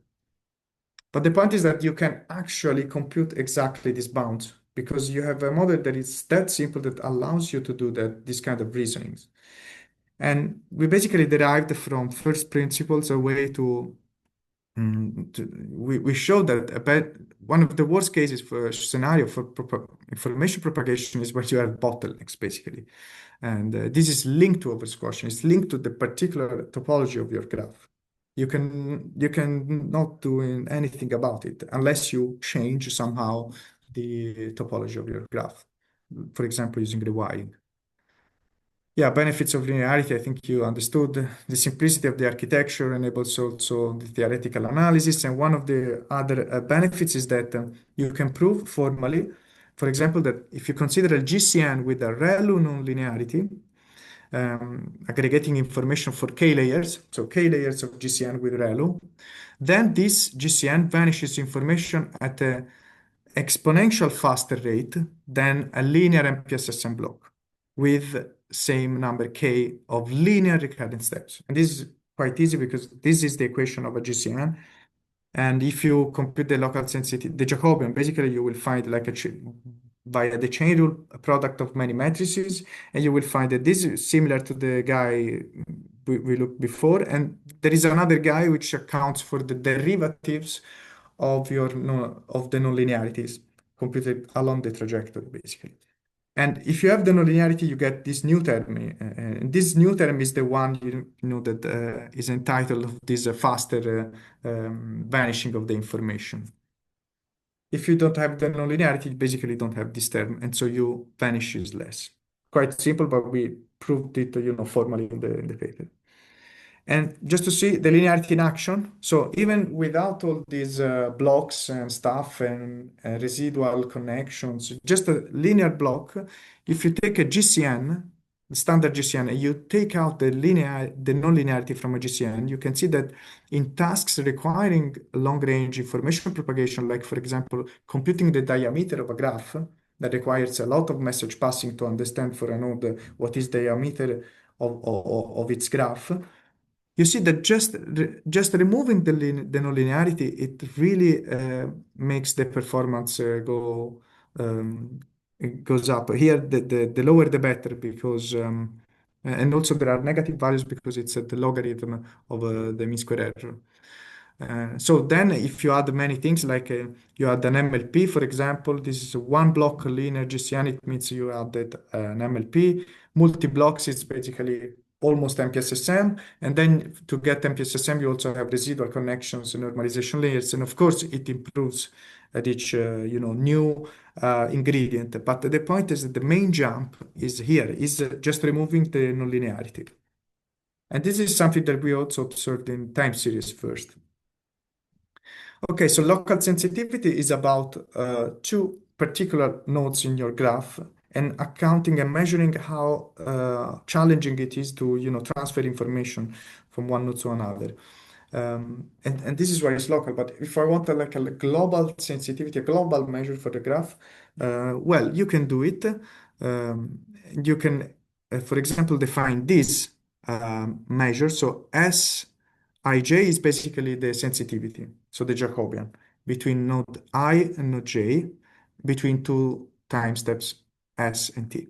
But the point is that you can actually compute exactly these bounds because you have a model that is that simple that allows you to do this kind of reasonings. And we basically derived from first principles a way we show that one of the worst cases for scenario for information propagation is where you have bottlenecks, basically. And this is linked to oversquashing. It's linked to the particular topology of your graph. You can not do anything about it unless you change somehow the topology of your graph. For example, using rewiring. Yeah, benefits of linearity. I think you understood the simplicity of the architecture enables also the theoretical analysis. And one of the other benefits is that you can prove formally, for example, that if you consider a GCN with a ReLU nonlinearity, aggregating information for k layers, so k layers of GCN with ReLU, then this GCN vanishes information at an exponential faster rate than a linear MPSSM block with same number k of linear recurrent steps. And this is quite easy because this is the equation of a GCN. And if you compute the local sensitivity, the Jacobian, basically you will find like via the chain rule a product of many matrices, and you will find that this is similar to the guy we looked before. And there is another guy which accounts for the derivatives of of the nonlinearities computed along the trajectory, basically. And if you have the nonlinearity, you get this new term. And this new term is the one that is entitled of this faster vanishing of the information. If you don't have the nonlinearity, you basically don't have this term, and so you vanish useless. Quite simple, but we proved it, formally in the paper. And just to see the linearity in action, so even without all these blocks and stuff and residual connections, just a linear block, if you take a GCN, the standard GCN, and you take out the nonlinearity from a GCN, you can see that in tasks requiring long-range information propagation, like for example, computing the diameter of a graph, that requires a lot of message passing to understand for a node what is the diameter of its graph. You see that just removing the nonlinearity, it really makes the performance it goes up. Here, the lower the better because and also there are negative values because it's the logarithm of the mean square error. So then if you add many things like you add an MLP, for example, this is a one block linear GCN, it means you added an MLP. Multi-blocks is basically almost MPSSM. And then to get MPSSM, you also have residual connections and normalization layers. And of course, it improves at each new ingredient. But the point is that the main jump is here, is just removing the nonlinearity. And this is something that we also observed in time series first. Okay, so local sensitivity is about two particular nodes in your graph and accounting and measuring how challenging it is to transfer information from one node to another. And this is where it's local. But if I want like a global sensitivity, a global measure for the graph, well, you can do it. You can, for example, define this measure. So Sij is basically the sensitivity, so the Jacobian, between node I and node J, between two time steps S, and T.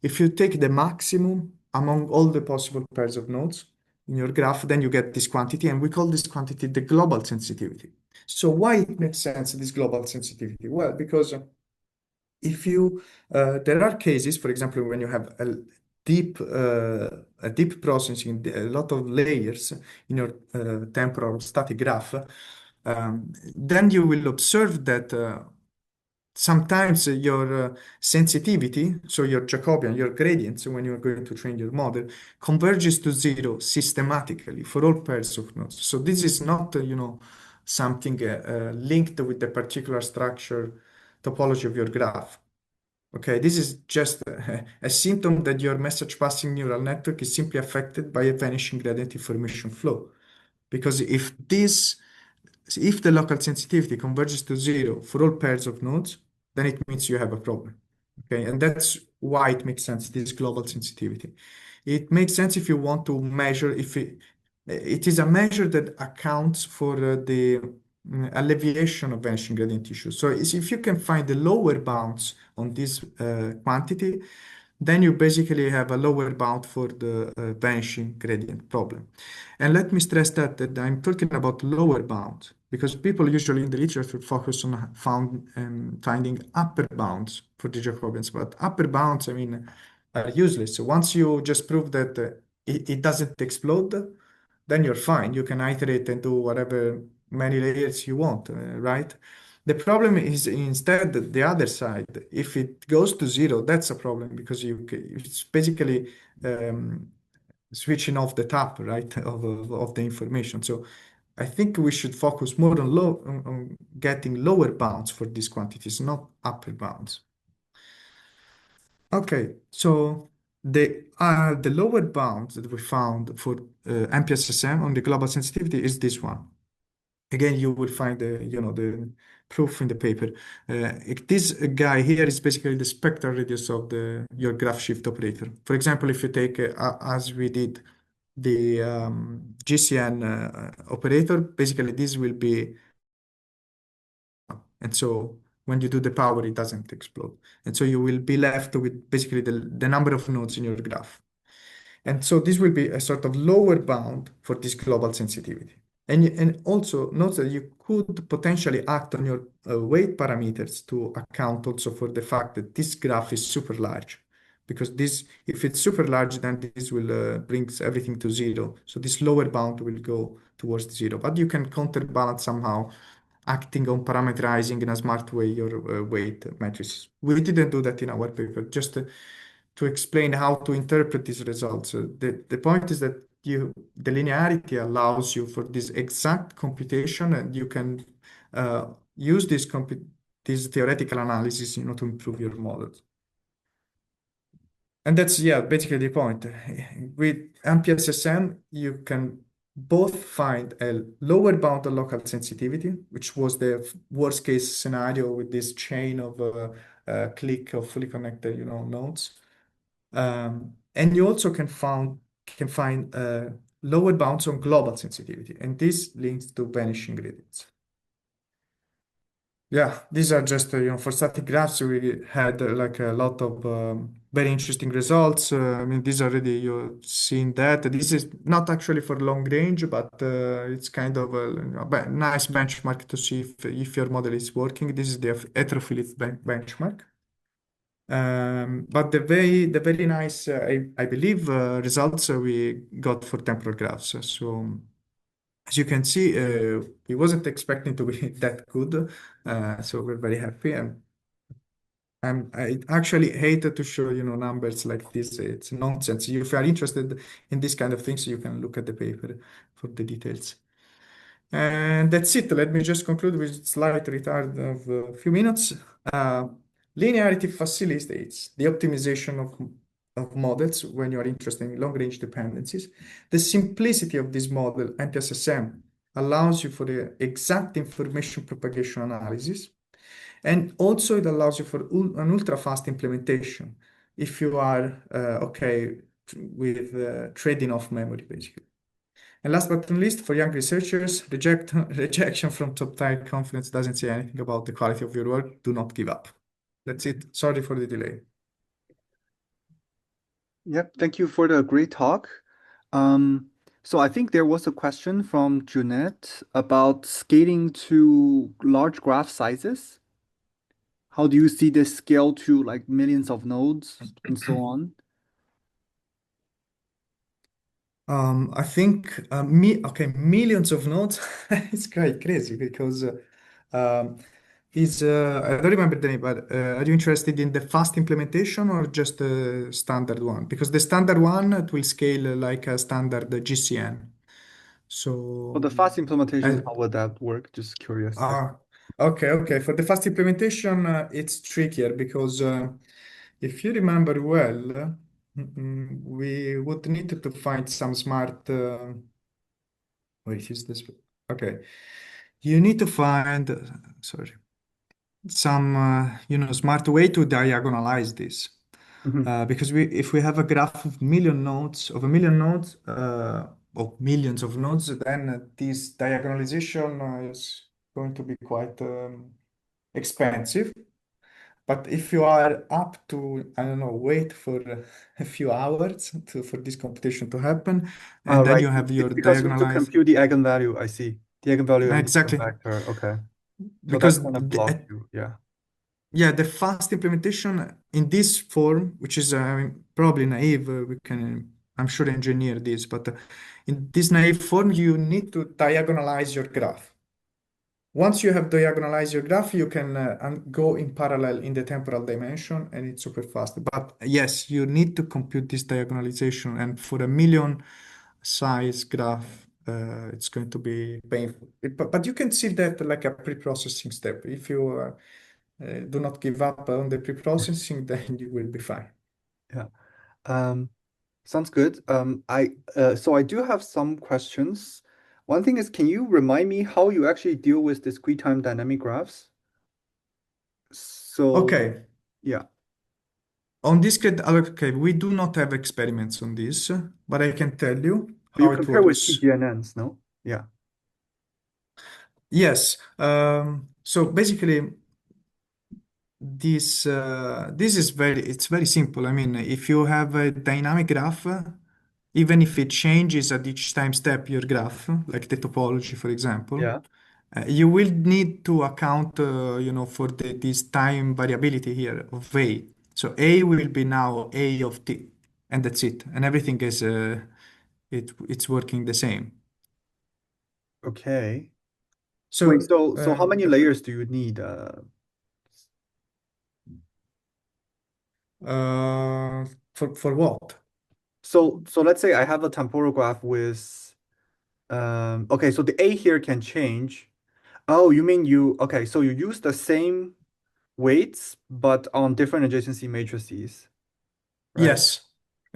If you take the maximum among all the possible pairs of nodes in your graph, then you get this quantity, and we call this quantity the global sensitivity. So why it makes sense, this global sensitivity? Well, because if you there are cases, for example, when you have deep a deep processing, a lot of layers in your temporal static graph, then you will observe that sometimes your sensitivity, so your Jacobian, your gradients, when you're going to train your model, converges to zero systematically for all pairs of nodes. So this is not, something linked with the particular structure topology of your graph. Okay, this is just a symptom that your message passing neural network is simply affected by a vanishing gradient information flow. Because if the local sensitivity converges to zero for all pairs of nodes, then it means you have a problem. Okay, and that's why it makes sense, this global sensitivity. It makes sense if you want to measure if it is a measure that accounts for the alleviation of vanishing gradient issues. So if you can find the lower bounds on this quantity, then you basically have a lower bound for the vanishing gradient problem. And let me stress that I'm talking about lower bound because people usually in the literature focus on finding upper bounds for the Jacobians, but upper bounds, I mean, are useless. So once you just prove that it doesn't explode, then you're fine. You can iterate and do whatever many layers you want, right? The problem is instead the other side. If it goes to zero, that's a problem because it's basically um, switching off the tap, right, of the information. So I think we should focus more on getting lower bounds for these quantities, not upper bounds. Okay, so the lower bound that we found for MPSSM on the global sensitivity is this one. Again, you will find the proof in the paper. This guy here is basically the spectral radius of your graph shift operator. For example, if you take as we did the GCN operator, basically this will be, and so when you do the power, it doesn't explode. And so you will be left with basically the number of nodes in your graph. And so this will be a sort of lower bound for this global sensitivity. And also note that you could potentially act on your weight parameters to account also for the fact that this graph is super large. Because if it's super large, then this will brings everything to zero. So this lower bound will go towards zero. But you can counterbalance somehow acting on parameterizing in a smart way your weight matrices. We didn't do that in our paper, just to explain how to interpret these results. The point is that the linearity allows you for this exact computation, and you can use this theoretical analysis, to improve your models. And that's, yeah, basically the point. With MPSSM, you can both find a lower bound on local sensitivity, which was the worst case scenario with this chain of click of fully connected, nodes. And you also can find lower bounds on global sensitivity, and this links to vanishing gradients. Yeah, these are just, for static graphs, we had like a lot of very interesting results. I mean, these already you've seen that. This is not actually for long range, but it's kind of a nice benchmark to see if your model is working. This is the heterophilic benchmark. But the very nice, I believe, results we got for temporal graphs. So as you can see, we wasn't expecting to be that good. So we're very happy. And I actually hated to show, numbers like this. It's nonsense. If you are interested in this kind of things, you can look at the paper for the details. And that's it. Let me just conclude with slight retard of a few minutes. Uh, Linearity facilitates the optimization of models when you are interested in long-range dependencies. The simplicity of this model, NPSSM, allows you for the exact information propagation analysis. And also it allows you for an ultra-fast implementation if you are okay with trading off memory, basically. And last but not least, for young researchers, rejection from top-tier conference doesn't say anything about the quality of your work. Do not give up. That's it. Sorry for the delay.
Yep, thank you for the great talk. Um, so I think there was a question from Jeanette about scaling to large graph sizes. How do you see this scale to like millions of nodes and so on?
I think me okay, millions of nodes. It's quite crazy because um, is I don't remember the name, but are you interested in the fast implementation or just the standard one? Because the standard one it will scale like a standard GCN.
For
So
the fast implementation,
I,
how would that work? Just curious.
Ah, okay, okay. For the fast implementation, it's trickier because if you remember well, we would need to find some smart. Wait, is this? Okay, you need to find, sorry, some smart way to diagonalize this.
Mhm.
Because if we have a graph of million nodes, of millions of nodes, then this diagonalization is going to be quite expensive. But if you are up to, I don't know, wait for a few hours for this computation to happen, and then
Right.
you have your
It's because you have to
diagonalized.
compute the eigenvalue. I see. The eigenvalue and the
Exactly.
eigenvector. Okay. So that's
Because
gonna block you. Yeah.
yeah, the fast implementation in this form, which is probably naive, I'm sure, engineer this, but in this naive form, you need to diagonalize your graph. Once you have diagonalized your graph, you can go in parallel in the temporal dimension, and it's super fast. But yes, you need to compute this diagonalization, and for a million size graph, it's going to be painful. But you can see that like a pre-processing step. If you do not give up on the pre-processing, then you will be fine.
Yeah. Um, Sounds good. So I do have some questions. One thing is, can you remind me how you actually deal with discrete time dynamic graphs? So
Okay,
yeah,
on this, okay, we do not have experiments on this, but I can tell you
but you
how it
compare with
works.
PGNNs, no? Yeah.
Yes. So basically, this is very simple. I mean, if you have a dynamic graph, even if it changes at each time step your graph, like the topology, for example,
Yeah.
you will need to account, for this time variability here of A. So A will be now A of t, and that's it, and everything is it's working the same.
Okay. Wait,
So
so how many layers do you need?
for what?
So let's say I have a temporal graph with okay, so the A here can change. Oh, you mean okay, so you use the same weights but on different adjacency matrices, right?
Yes,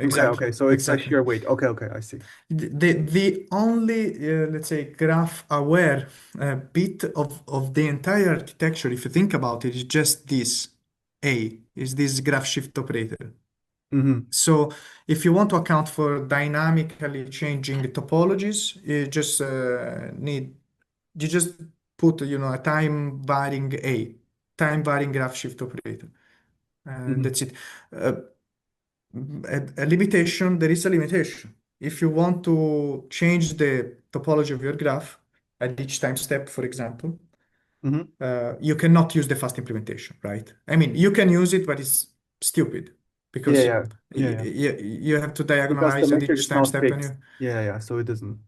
Okay, okay.
exactly,
So it's a
exactly.
shear weight. Okay, okay, I see.
The only, let's say, graph aware bit of the entire architecture, if you think about it, is just this A, is this graph shift operator.
Mm-hmm.
So if you want to account for dynamically changing topologies, you just put, a time varying graph shift operator. And
Mm-hmm.
that's it. Uh, a limitation, there is a limitation. If you want to change the topology of your graph at each time step, for example,
Mm-hmm.
you cannot use the fast implementation, right? I mean, you can use it, but it's stupid
Yeah,
because
yeah, yeah, yeah.
you have to
Because the
diagonalize at
matrix
each
is
time
not
step, and
fixed.
you
Yeah, yeah. So it doesn't.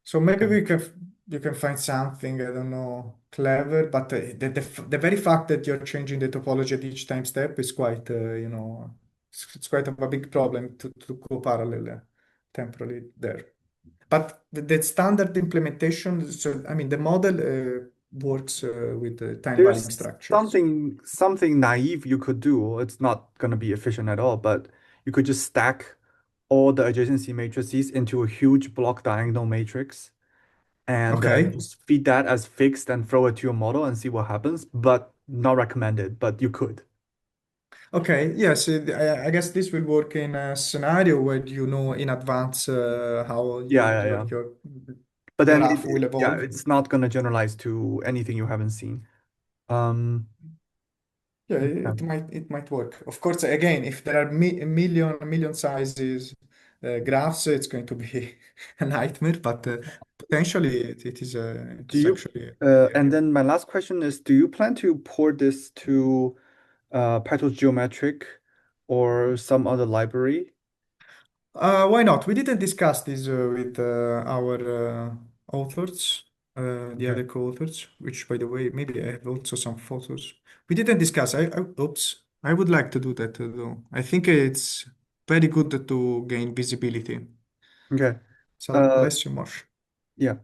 so maybe
Okay.
you can find something, I don't know, clever, but the very fact that you're changing the topology at each time step is quite, it's quite of a big problem to go parallel temporally there. But the standard implementation, so I mean, the model works with time varying
There's
structures.
something naive you could do. It's not gonna be efficient at all, but you could just stack all the adjacency matrices into a huge block diagonal matrix and
Okay.
just feed that as fixed and throw it to your model and see what happens. But not recommended, but you could.
Okay, yes, I guess this will work in a scenario where you know in advance how
Yeah, yeah, yeah.
your
But then
graph will
yeah,
evolve.
it's not gonna generalize to anything you haven't seen. Um,
Yeah,
Yeah.
it might work. Of course, again, if there are a million sizes graphs, it's going to be a nightmare. But potentially, it is it
Do
is
you,
actually
and then my last question is, do you plan to port this to Python Geometric or some other library?
why not? We didn't discuss this with our authors, the
Okay.
other co-authors, which, by the way, maybe I have also some photos. We didn't discuss. Oops. I would like to do that though. I think it's very good to gain visibility.
Okay.
So
Uh,
bless you, Mosh.
yeah.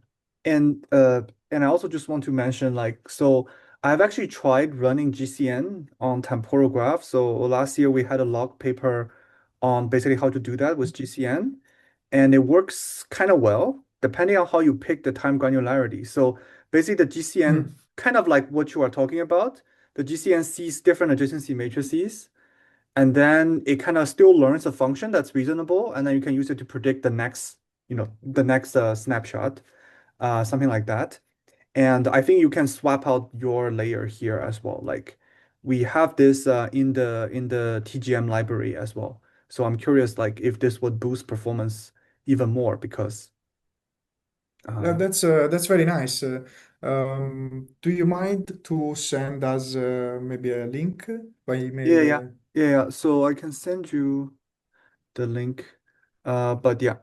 And I also just want to mention like so I've actually tried running GCN on temporal graph. So last year we had a log paper on basically how to do that with GCN, and it works kind of well depending on how you pick the time granularity. So basically the GCN
Mm.
kind of like what you are talking about, the GCN sees different adjacency matrices, and then it kind of still learns a function that's reasonable, and then you can use it to predict the next, the next snapshot, something like that. And I think you can swap out your layer here as well. Like we have this in the TGM library as well. So I'm curious, like if this would boost performance even more because
That's very nice. Do you mind to send us maybe a link by
yeah,
email?
yeah, yeah, yeah. So I can send you the link. But yeah,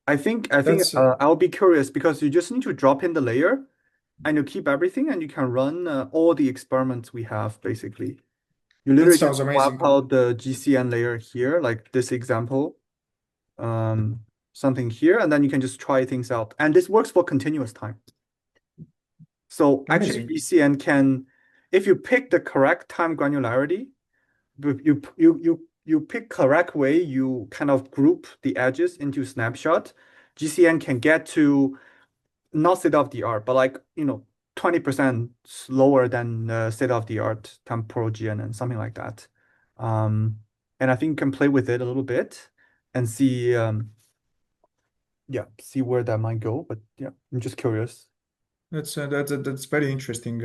I think
That's
I'll be curious because you just need to drop in the layer and you keep everything and you can run all the experiments we have basically. You
that
literally just
sounds
swap
amazing.
out the GCN layer here, like this example, um, something here, and then you can just try things out. And this works for continuous time. So actually,
Amazing.
GCN can, if you pick the correct time granularity, you pick correct way, you kind of group the edges into snapshot. GCN can get to not state of the art, but like 20% slower than state of the art temporal GNN, something like that. Um, and I think you can play with it a little bit and see, yeah, see where that might go. But yeah, I'm just curious.
That's very interesting.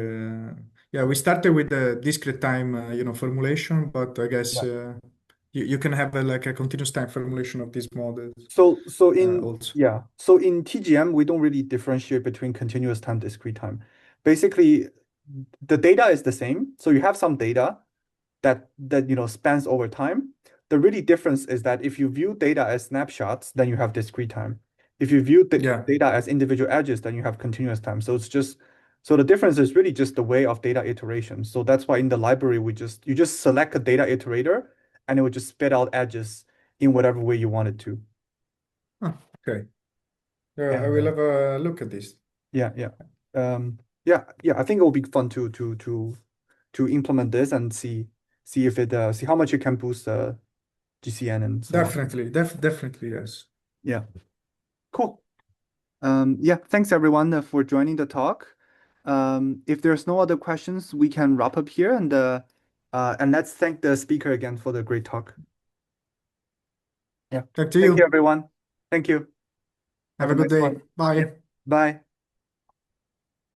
Yeah, we started with the discrete time, formulation, but I guess
Yeah.
you can have like a continuous time formulation of these models
So in
also.
yeah, so in TGM we don't really differentiate between continuous time, discrete time. Basically, the data is the same. So you have some data that spans over time. The really difference is that if you view data as snapshots, then you have discrete time. If you view the
Yeah.
data as individual edges, then you have continuous time. So the difference is really just the way of data iteration. So that's why in the library you just select a data iterator and it will just spit out edges in whatever way you want it to.
Ah, okay. I
And
will have a look at this.
yeah, yeah. Yeah, I think it will be fun to implement this and see if it see how much it can boost GCN and so on.
Definitely, definitely, yes.
Yeah, cool. Yeah, thanks everyone for joining the talk. If there's no other questions, we can wrap up here and let's thank the speaker again for the great talk. Yeah,
Thank to
thank you
you.
everyone. Thank you. Have
Have
a
a good
nice
day.
one. Yeah,
Bye.
bye.